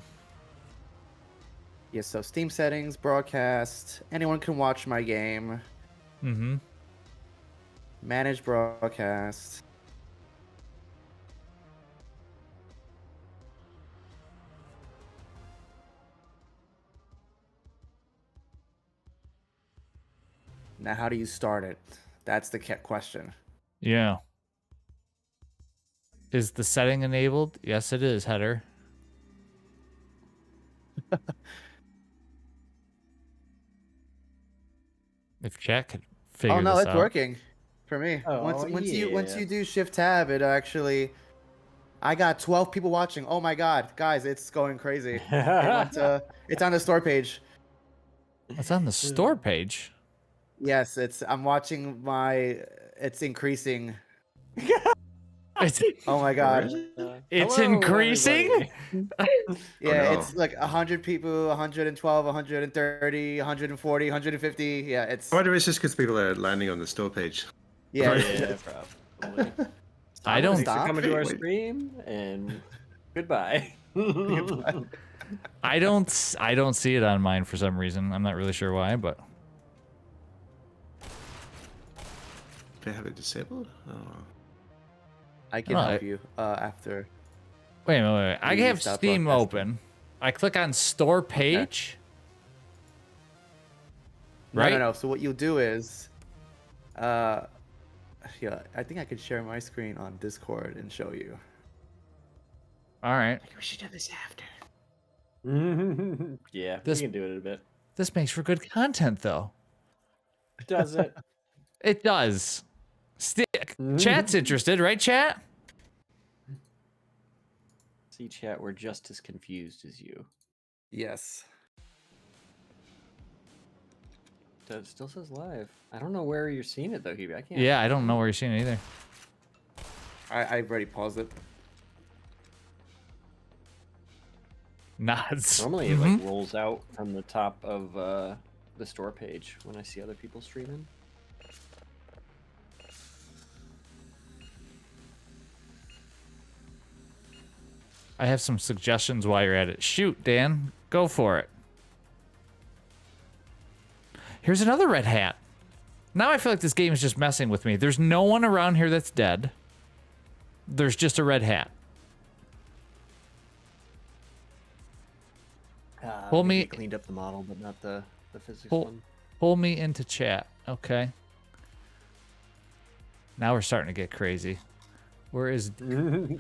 Yes, so Steam settings, broadcast, anyone can watch my game. Mm-hmm. Manage broadcast. Now, how do you start it? That's the question. Yeah. Is the setting enabled? Yes, it is, header. If chat could figure Oh no, this it's out. working for me. Oh, once you yeah. do shift tab, it actually. I got 12 people watching. Oh my god, guys, it's going crazy. It's on the store page. It's on the store page. Yes, I'm watching my. It's increasing. It's, Oh my god. it's Hello, increasing. everybody. Yeah, no. it's like 100 people, 112, 130, 140, 150. Yeah, it's. I wonder if it's just because people are landing on the store page. Yeah. Yeah, probably. I don't. Thanks for Stop. coming to our Wait. stream, and goodbye. I don't see it on mine for some reason. I'm not really sure why, but They have it disabled? Oh. I can Oh, help you after. wait a minute. Wait a minute. I You have stop Steam broadcasting. open. I click on store page. Right? No. So what you'll do is, yeah, I think I could share my screen on Discord and show you. All right. We should do this after. Yeah, This- we can do it in a bit. This makes for good content, though. Does it? It does. Chat's interested, right, chat? See, chat, we're just as confused as you. Yes. It still says live. I don't know where you're seeing it though, Hubie. I can't. Yeah, I don't know where you're seeing it either. I've already paused it. Nods. Normally it like rolls out from the top of the store page when I see other people streaming. I have some suggestions while you're at it. Shoot, Dan. Go for it. Here's another red hat. Now I feel like this game is just messing with me. There's no one around here that's dead. There's just a red hat. Pull Maybe me- it cleaned up the model, but not the physics Pull- one. Pull me into chat. Okay. Now we're starting to get crazy. Where is Dan?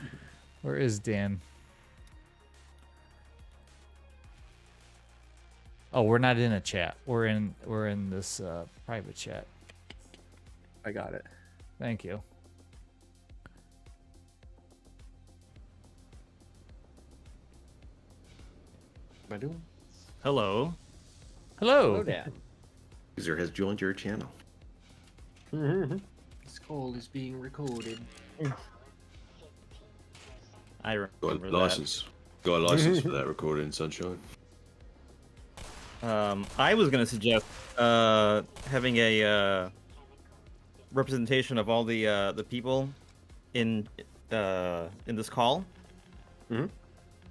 Oh, we're not in a chat. We're in this private chat. I got it. Thank you. Am I doing? Hello. Hello. Hello, Dan. User has joined your channel. This call is being recorded. I Got remember a that. license. Got a license for that recording, sunshine. I was gonna suggest having a representation of all the people in this call. Mhm.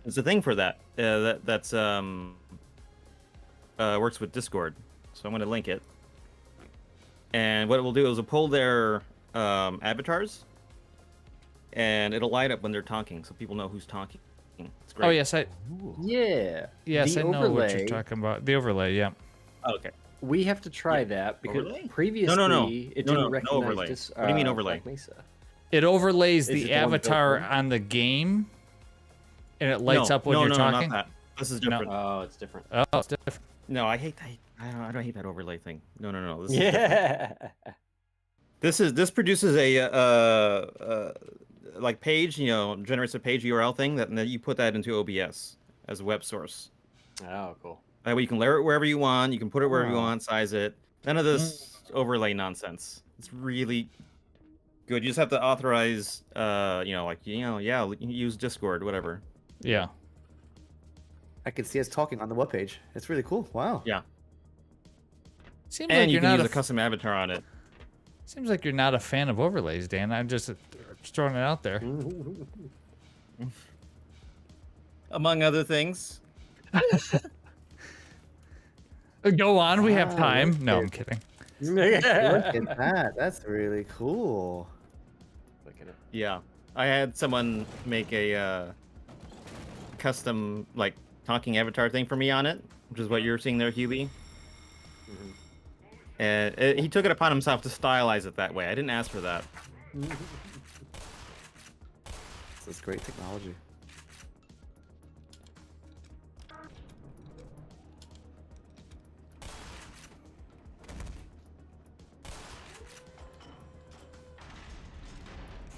There's a thing for that. That's works with Discord. So I'm gonna link it. And what it will do is it'll pull their avatars, and it'll light up when they're talking, so people know who's talking. It's great. Oh yes, Yeah. yes, The I know what overlay- you're talking about. The overlay, yeah. Oh, okay. We have to try that because Overlay? previously No. it No, didn't no recognize overlay. this. What do you mean overlay? Black Mesa. It overlays Is it the the one built avatar in? on the game, and it lights No, up when no, you're no, talking. Not that. This is No. different. Oh, it's different. Oh, it's different. No, I hate that. I don't hate that overlay thing. No. This is Yeah. This produces a like page, generates a page URL thing and then you put that into OBS as a web source. Oh, cool. That way you can layer it wherever you want. You can put it wherever you Oh. want, size it. None of this overlay nonsense. It's really good. You just have to authorize, use Discord, whatever. Yeah. I can see us talking on the webpage. It's really cool. Wow. Yeah, Seems like and you you're can not use a a custom avatar on it. seems like you're not a fan of overlays, Dan. I'm just throwing it out there. Among other things. Go on, we have Wow, time. look No, at- I'm kidding. Look at that. That's really cool. Look at it. Yeah, I had someone make a custom talking avatar thing for me on it, which is what you're seeing there, Hubie. And he took it upon himself to stylize it that way. I didn't ask for that. This is great technology.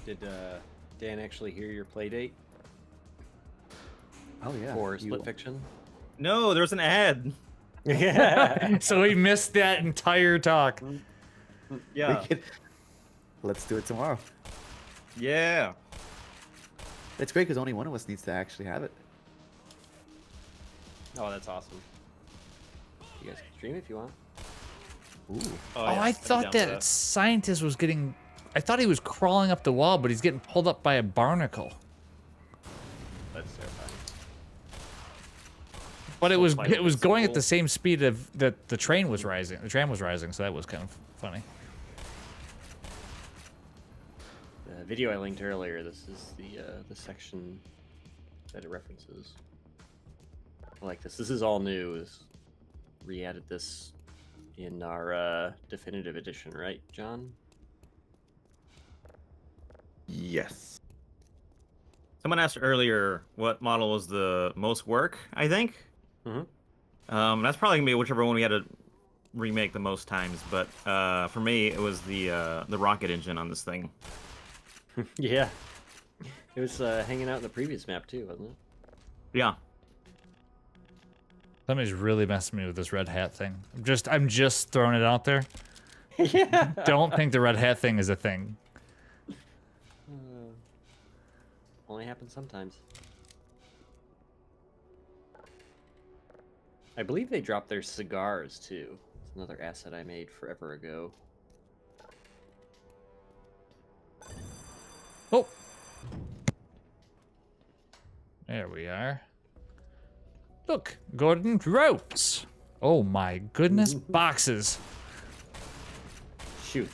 Did Dan actually hear your play date Oh yeah. for you- Split Fiction? No, there's an ad. Yeah. So we missed that entire talk. Yeah, we could- Let's do it tomorrow. yeah. It's great because only one of us needs to actually have it. Oh, that's awesome. You guys can stream if you want. Ooh. Oh, yeah, I I'm thought down for that scientist was getting. I thought he was crawling up the wall, but he's getting pulled up by a barnacle. That's terrifying. But it So was fight it was with going at school. the same speed of that the train was rising. The tram was rising, so that was kind of funny. The video I linked earlier. This is the section that it references. I like this. This is all new. Re-added this in our definitive edition, right, John? Yes. Someone asked earlier what model was the most work. I think. Mhm. That's probably gonna be whichever one we had to remake the most times. But for me, it was the rocket engine on this thing. Yeah. It was hanging out in the previous map too, wasn't it? Yeah. Somebody's really messing me with this red hat thing. I'm just throwing it out there. Yeah. Don't think the red hat thing is a thing. Only happens sometimes. I believe they dropped their cigars too. It's another asset I made forever ago. Oh. There we are. Look, Gordon ropes. Oh my goodness, boxes. Shoot.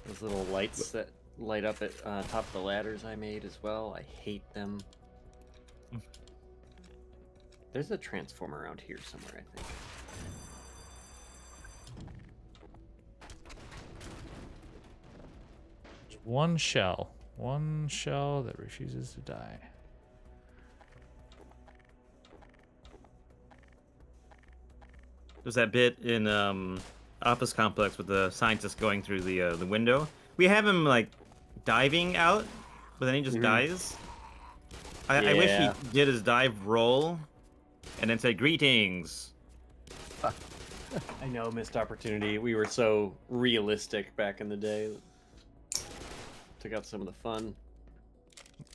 Those little lights that light up at top of the ladders I made as well. I hate them. There's a transformer around here somewhere, I think. One shell. One shell that refuses to die. there's that bit in Office Complex with the scientist going through the window. We have him like diving out, but then he just dies. I wish he Yeah. did his dive roll, and then said greetings. I know, missed opportunity. We were so realistic back in the day. Took out some of the fun.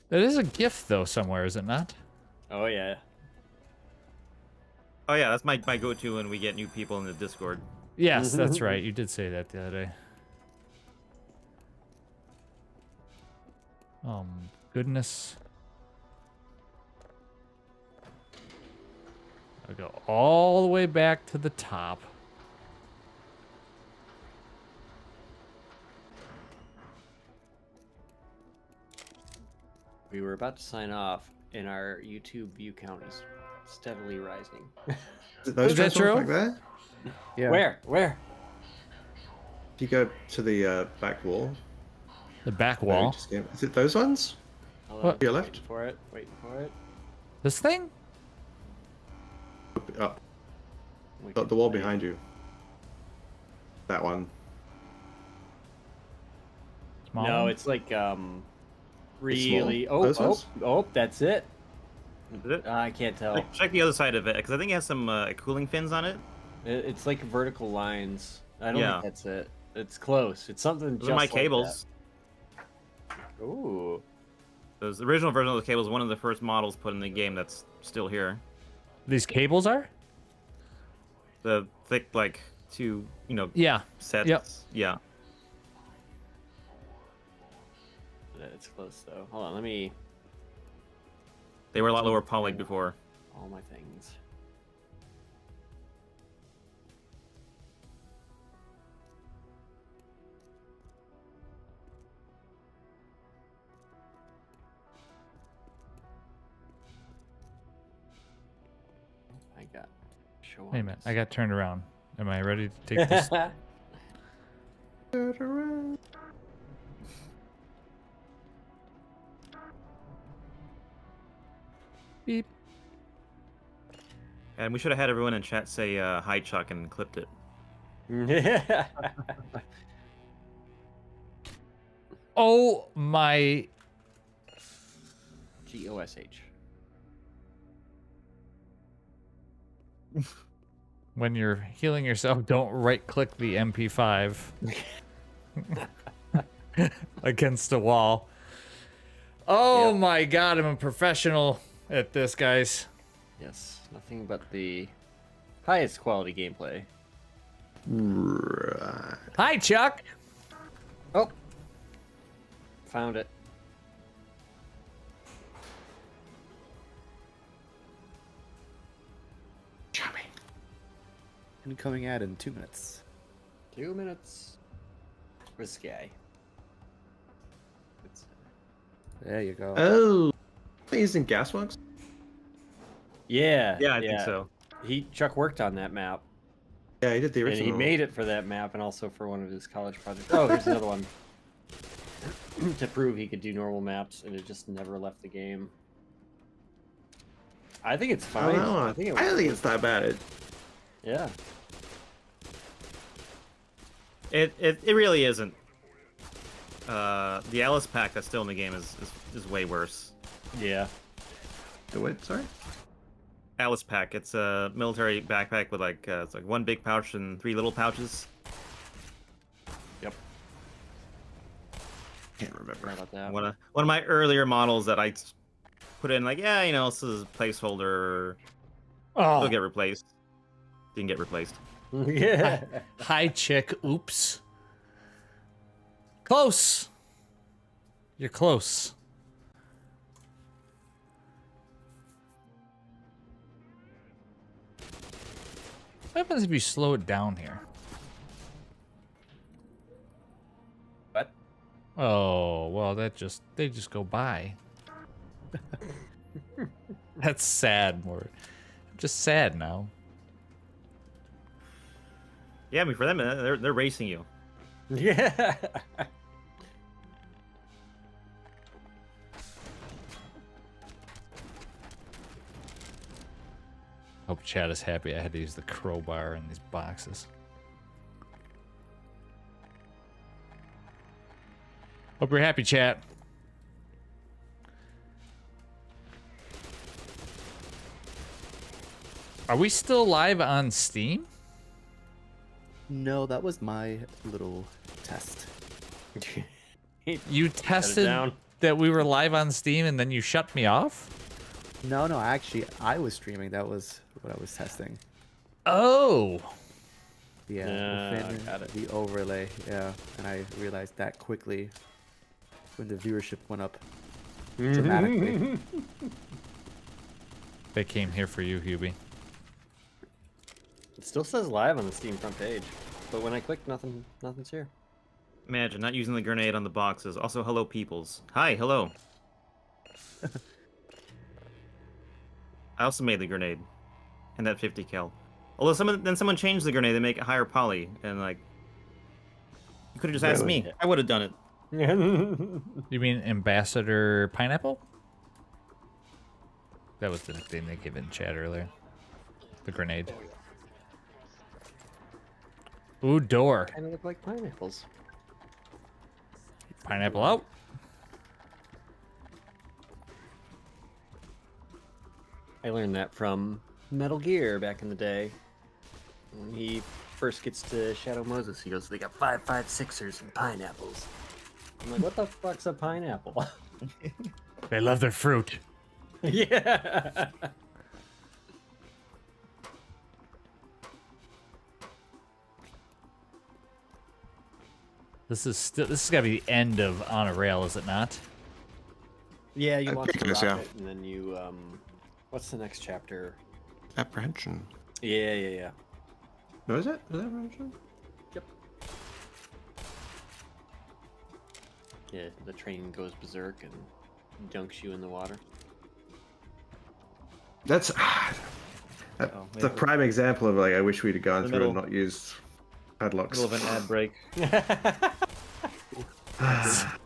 That is a gift though somewhere, is it not? Oh yeah. Oh yeah, that's my go-to when we get new people in the Discord. Yes, that's right. You did say that the other day. Goodness. I'll go all the way back to the top. We were about to sign off, and our YouTube view count is steadily rising. Those Is that transforms true? back there? Yeah. Where? If you go to the back wall. The back where we wall. just came- Is it those ones? Hold What? on, To your left? Waiting for it. This thing? Up. We The can wall play. behind you. That one. Small No, one? it's like small? really. Those ones? Oh, that's it. Is it? I can't tell. Check the other side of it, because I think it has some cooling fins on it. It's like vertical lines. I don't Yeah. think that's it. It's close. It's something Those just are my like cables. that. Ooh. Those the original version of the cables, one of the first models put in the game that's still here. These cables are? The thick, like, two, Yeah. sets. Yep. Yeah. It's close though. Hold on, let me. They were a lot lower poly before. All my things. I got. Show Wait a minute. I got turned around. Am I ready to take this? Beep. And we should have had everyone in chat say hi, Chuck, and clipped it. Oh my. GOSH. When you're healing yourself, don't right click the MP5 against the wall. Oh my god, I'm a professional at this, guys. Yes, nothing but the highest quality gameplay. Right. Hi, Chuck. Oh, found it. Incoming ad in 2 minutes. 2 minutes. Where's the guy? It's- There you go. Oh. They're using gasworks? Yeah. Yeah, I think so. Chuck worked on that map, Yeah, he did the and original. he made it for that map, and also for one of his college projects. Oh, here's another one. To prove he could do normal maps, and it just never left the game. I think it's I fine. don't know. I think I don't think it's that bad. Yeah. It really isn't. The Alice pack that's still in the game is way worse. Yeah. The what? Sorry? Alice pack. It's a military backpack with like it's like one big pouch and 3 little pouches. Yep. Can't remember. Forgot about that. One of my earlier models that I put in like, yeah, this is a placeholder. It'll get replaced. Didn't get replaced. Yeah. Hi, chick. Oops. Close. You're close. What happens if you slow it down here? What? Oh, well, they just go by. That's sad, more. I'm just sad now. Yeah, I mean for them they're racing you. Yeah. Hope Chad is happy I had to use the crowbar in these boxes. Hope you're happy, chat. Are we still live on Steam? No, that was my little test. You tested down. that we were live on Steam and then you shut me off? No, actually, I was streaming. That was what I was testing. Oh. Yeah, within got it. the overlay. Yeah, and I realized that quickly when the viewership went up dramatically. They came here for you, Hubie. It still says live on the Steam front page, but when I click, nothing's here. Imagine not using the grenade on the boxes. Also, hello, peoples. Hi, hello. I also made the grenade, and that 50 cal. Although someone changed the grenade to make it higher poly, and like, you could have just asked me. I would have done it. You mean Ambassador Pineapple? That was the nickname they gave in chat earlier. The grenade. Ooh, door. Kind of look like pineapples. Pineapple out. I learned that from Metal Gear back in the day. When he first gets to Shadow Moses, he goes, "They got 5.56ers and pineapples." I'm like, "What the fuck's a pineapple?" They love their fruit. Yeah. This has got to be the end of On a Rail, is it not? Yeah, you I launch think the it is, yeah. rocket, and then you what's the next chapter? Apprehension. Yeah. No, is it? Is that apprehension? Yep. Yeah, the train goes berserk and dunks you in the water. That's the prime example of like I wish we'd have gone The through and middle. not used padlocks. Middle of an ad break.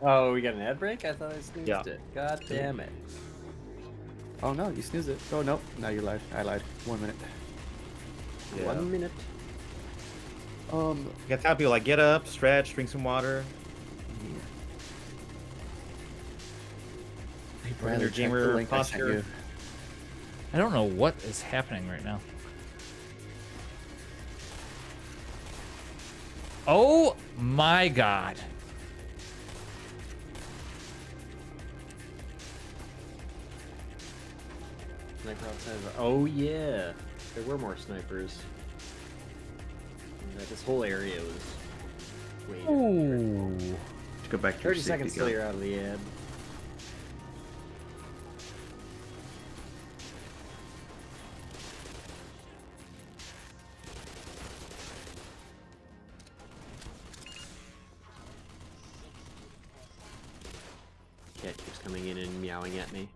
Oh, we got an ad break? I thought I snoozed Yeah. it. God damn it. Oh no, you snoozed it. Oh no, now you lied. I lied. 1 minute. 1 minute. You gotta tell people like get up, stretch, drink some water. Put in your Check the gamer link I sent posture. you. I don't know what is happening right now. Oh my god. Sniper outside. Oh yeah, there were more snipers. This whole area was way Ooh. Let's go back to your 30 safety seconds till gun. you're out of the ad. Cat keeps coming in and meowing at me.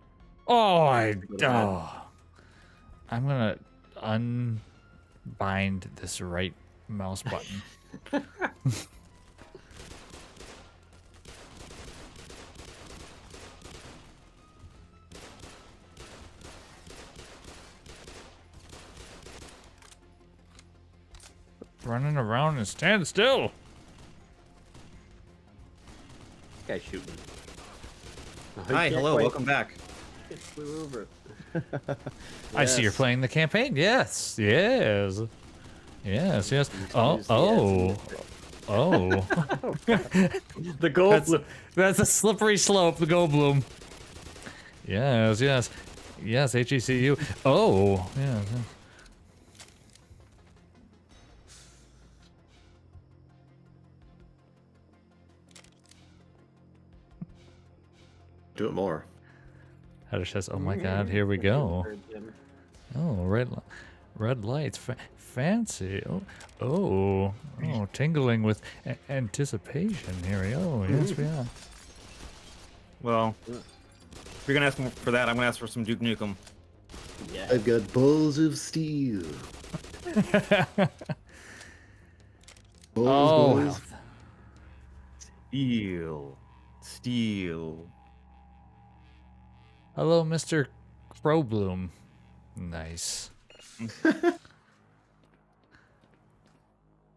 Oh, to I'm gonna unbind this right mouse button. Running around and stand still. This guy's shooting. Oh, Hi, he can't hello, quite- welcome back. It flew over. I see you're Yes. playing the campaign. Yes, yes, yes. Oh, Use the oh, ads oh. The gold That's, that's a slippery slope, the Goldblum. Yes, yes. Yes, HECU. Oh, yeah. Do it more. Heather says, oh my god, here we go. Oh, red lights. Fancy. Oh, tingling with anticipation. Here we go. Yes, we are. Well, if you're gonna ask for that, I'm gonna ask for some Duke Nukem. Yeah. I've got balls of steel. Oh, balls. health. Steel. Hello, Mr. Crowbloom. Nice.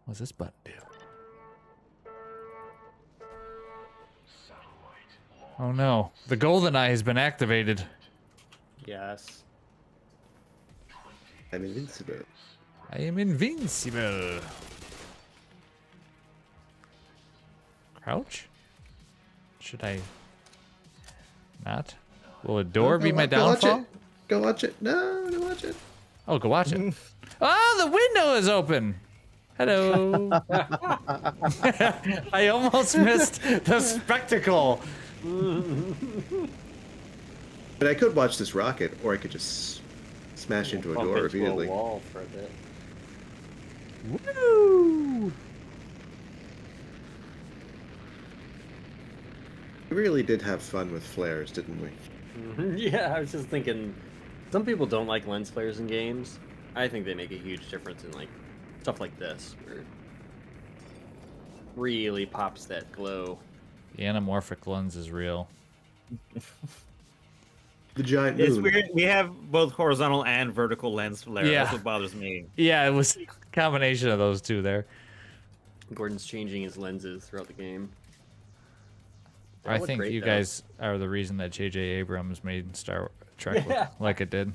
What's this button do? Oh no, the golden eye has been activated. Yes. I'm invincible. I am invincible. Crouch? Should I not? Will a door be my Go watch downfall? it. Go watch it. No, don't watch it. Oh, go watch it. Oh, the window is open. Hello. I almost missed the spectacle. But I could watch this rocket, or I could just smash into a Bump door into repeatedly. a wall for a bit. Woo! We really did have fun with flares, didn't we? Yeah, I was just thinking. Some people don't like lens flares in games. I think they make a huge difference in like stuff like this, where it really pops that glow. The anamorphic lens is real. The giant It's moon. weird. We have both horizontal and vertical lens flare. Yeah. That's what bothers me. Yeah, it was a combination of those two there. Gordon's changing his lenses throughout the game. They I look think great, you though. guys are the reason that J.J. Abrams made Star Trek Yeah. like it did.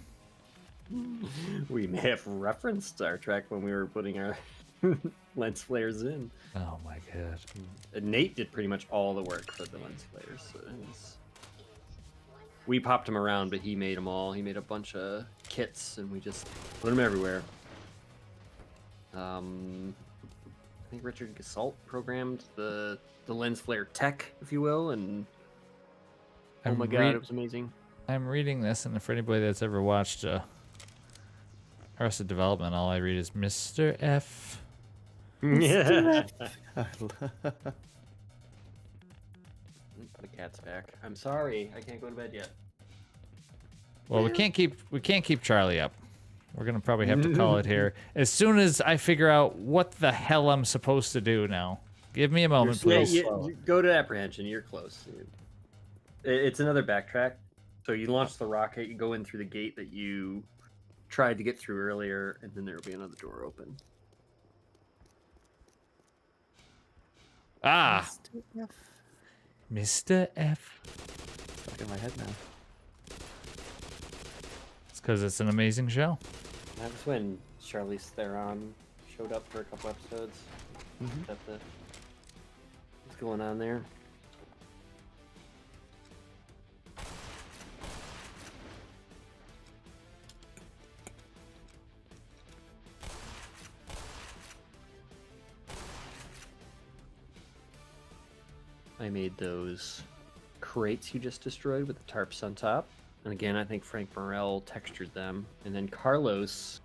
We may have referenced Star Trek when we were putting our lens flares in. Oh my god. And Nate did pretty much all the work for the lens flares. So we popped them around, but he made them all. He made a bunch of kits, and we just put them everywhere. I think Richard Gasalt programmed the lens flare tech, if you will, and oh my god, it was amazing. I'm reading this, and for anybody that's ever watched Arrested Development, all I read is Mr. F. Yeah. Put a cat's back. I'm sorry, I can't go to bed yet. Well, we can't keep Charlie up. We're gonna probably have to call it here as soon as I figure out what the hell I'm supposed to do now. Give me a moment, Yeah, please. you go to Apprehension. You're close. It's another backtrack. So you launch the rocket, you go in through the gate that you tried to get through earlier, and then there will be another door open. Ah, Mr. F. Stuck in my head now. It's because it's an amazing show. That was when Charlize Theron showed up for a couple episodes. Is that what's going on there? I made those crates you just destroyed with the tarps on top. And again, I think Frank Morel textured them. And then Carlos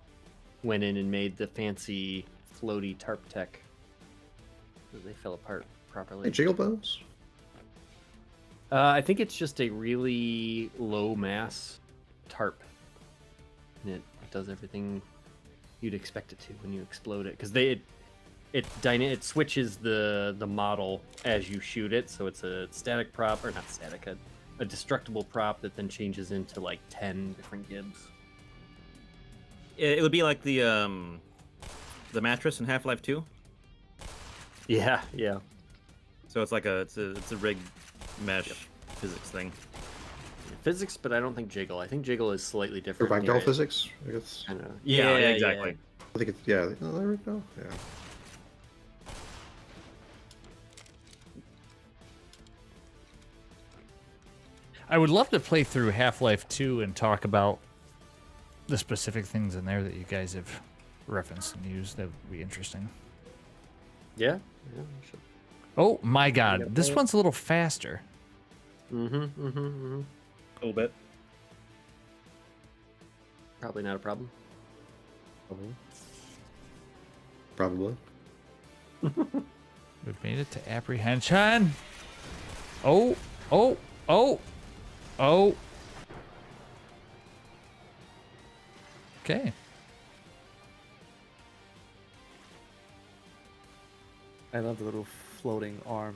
went in and made the fancy floaty tarp tech. They fell apart properly. Hey, Jiggle Bones? I think it's just a really low mass tarp. And it does everything you'd expect it to when you explode it. Because it switches the model as you shoot it, so it's a static prop, or not static, a destructible prop that then changes into like 10 different gibs. It would be like the mattress in Half-Life 2. Yeah. So it's like it's a rigged mesh physics thing. Physics, but I don't think Jiggle. I think Jiggle is slightly Or different. ragdoll physics? I guess. Kinda. Yeah, exactly. I think it's, yeah. Oh, there we go. Yeah. I would love to play through Half-Life 2 and talk about the specific things in there that you guys have referenced and used. That would be interesting. Yeah. Sure. Oh my god, this one's a little faster. A little bit. Probably not a problem. Probably. We've made it to Apprehension. Oh. Okay. I love the little floating arm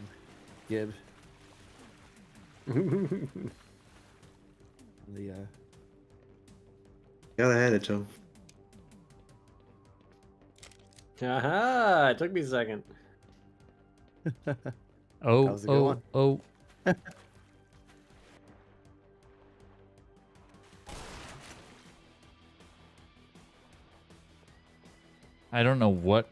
gib. The Gotta hand it to him. Aha! It took me a second. Oh, That was a good one. oh. I don't know what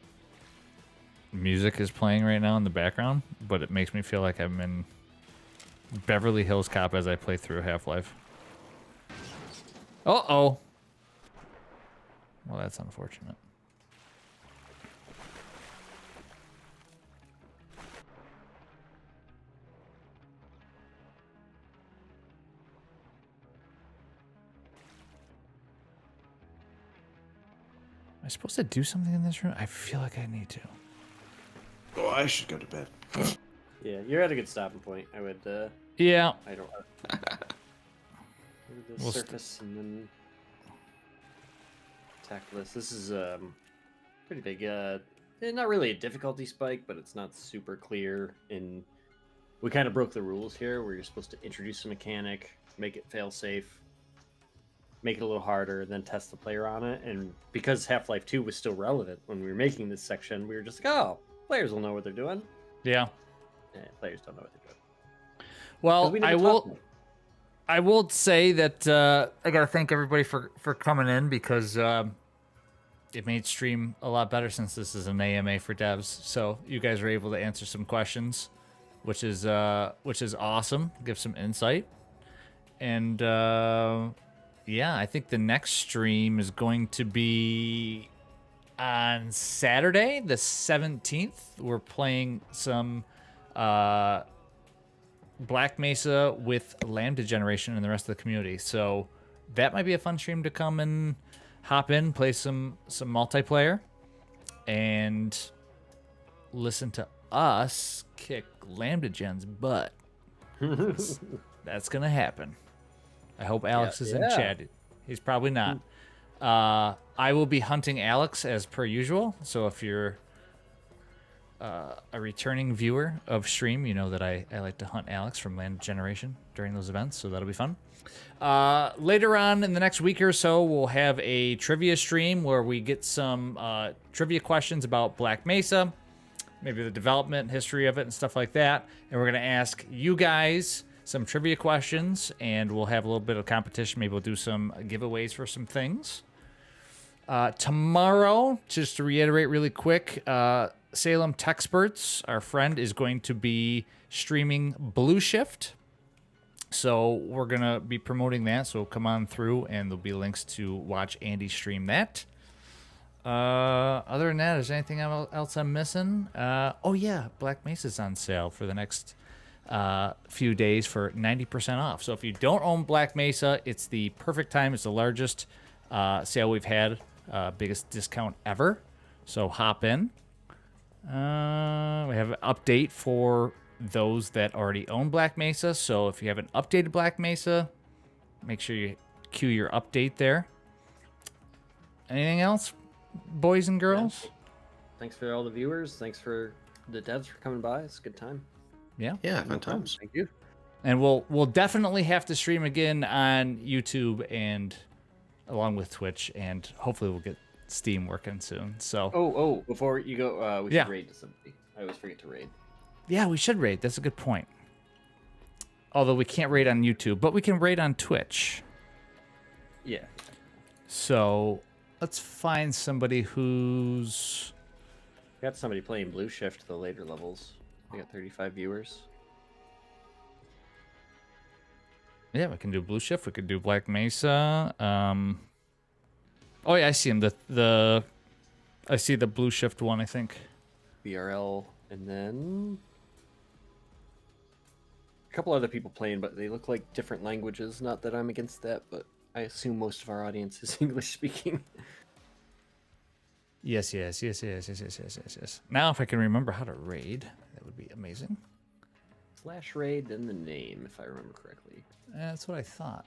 music is playing right now in the background, but it makes me feel like I'm in Beverly Hills Cop as I play through Half-Life. Uh-oh. Well, that's unfortunate. Am I supposed to do something in this room? I feel like I need to. Oh, I should go to bed. Yeah, you're at a good stopping point. I would. Yeah. I don't. The We'll surface and then tackle this. This is pretty big. Not really a difficulty spike, but it's not super clear. And we kind of broke the rules here, where you're supposed to introduce a mechanic, make it fail safe, make it a little harder, and then test the player on it. And because Half-Life 2 was still relevant when we were making this section, we were just like, oh, players will know what they're doing. Yeah. Players don't know what they're doing. 'Cause Well, we never taught them. I will say that I gotta thank everybody for coming in because it made stream a lot better since this is an AMA for devs. So you guys were able to answer some questions, which is awesome. Give some insight, and yeah, I think the next stream is going to be on Saturday, the 17th. We're playing some Black Mesa with Lambda Generation and the rest of the community. So that might be a fun stream to come and hop in, play some multiplayer, and listen to us kick Lambda Gen's butt. That's gonna happen. I hope Alex is in chat. He's probably not. I will be hunting Alex as per usual. So if you're a returning viewer of stream, you know that I like to hunt Alex from Land Generation during those events, so that'll be fun. Later on in the next week or so, we'll have a trivia stream where we get some trivia questions about Black Mesa, maybe the development history of it and stuff like that. And we're going to ask you guys some trivia questions, and we'll have a little bit of competition. Maybe we'll do some giveaways for some things. Tomorrow, just to reiterate really quick, Salem Techsperts, our friend, is going to be streaming Blue Shift. So we're going to be promoting that. So come on through, and there'll be links to watch Andy stream that. Other than that, is there anything else I'm missing? Oh, yeah, Black Mesa's on sale for the next few days for 90% off. So if you don't own Black Mesa, it's the perfect time. It's the largest sale we've had, biggest discount ever. So hop in. We have an update for those that already own Black Mesa. So if you haven't updated Black Mesa, make sure you queue your update there. Anything else, boys and girls? Thanks for all the viewers. Thanks for the devs for coming by. It's a good time. Yeah. Yeah, fun times. Thank you. And we'll definitely have to stream again on YouTube and along with Twitch, and hopefully we'll get Steam working soon. So Before you go, we should raid to somebody. I always forget to raid. yeah, we should raid. That's a good point. Although we can't raid on YouTube, but we can raid on Twitch. Yeah. So let's find somebody who's... Got somebody playing Blue Shift the later levels. We got 35 viewers. Yeah, we can do Blue Shift. We could do Black Mesa. Oh yeah, I see him. I see the Blue Shift one, I think. BRL, and then a couple other people playing, but they look like different languages. Not that I'm against that, but I assume most of our audience is English speaking. Yes. Now, if I can remember how to raid, that would be amazing. /raid, then the name, if I remember correctly. That's what I thought.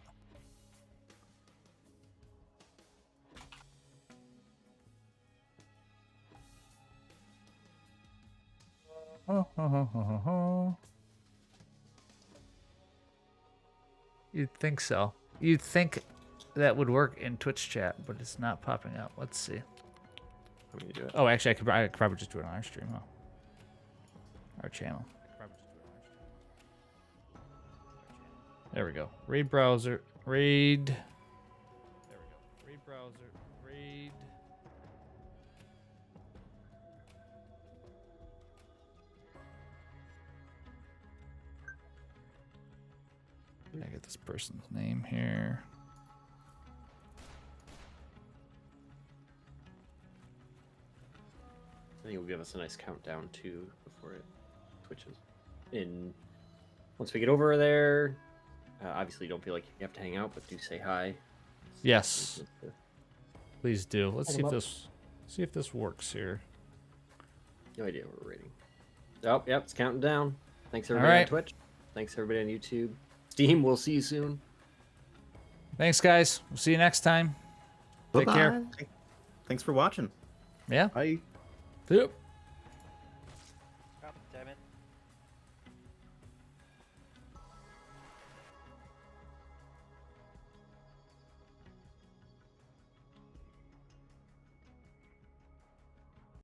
You'd think so. You'd think that would work in Twitch chat, but it's not popping up. Let's see. Want me to do it? Oh, actually, I could probably just do it on our stream. Huh? Our channel. There we go. Raid browser. Raid. There we go. Raid browser. Raid. I get this person's name here. I think it will give us a nice countdown too before it switches. Once we get over there, obviously don't feel like you have to hang out, but do say hi. Yes. Please do. Let's Hold see if 'em up. this works here. No idea what we're rating. Oh, yep, it's counting down. Thanks everybody right. on Twitch. Thanks everybody on YouTube. Steam, we'll see you soon. Thanks, guys. We'll see you next time. Take care. Bye-bye. Thanks for watching. Yeah. Bye. Yep.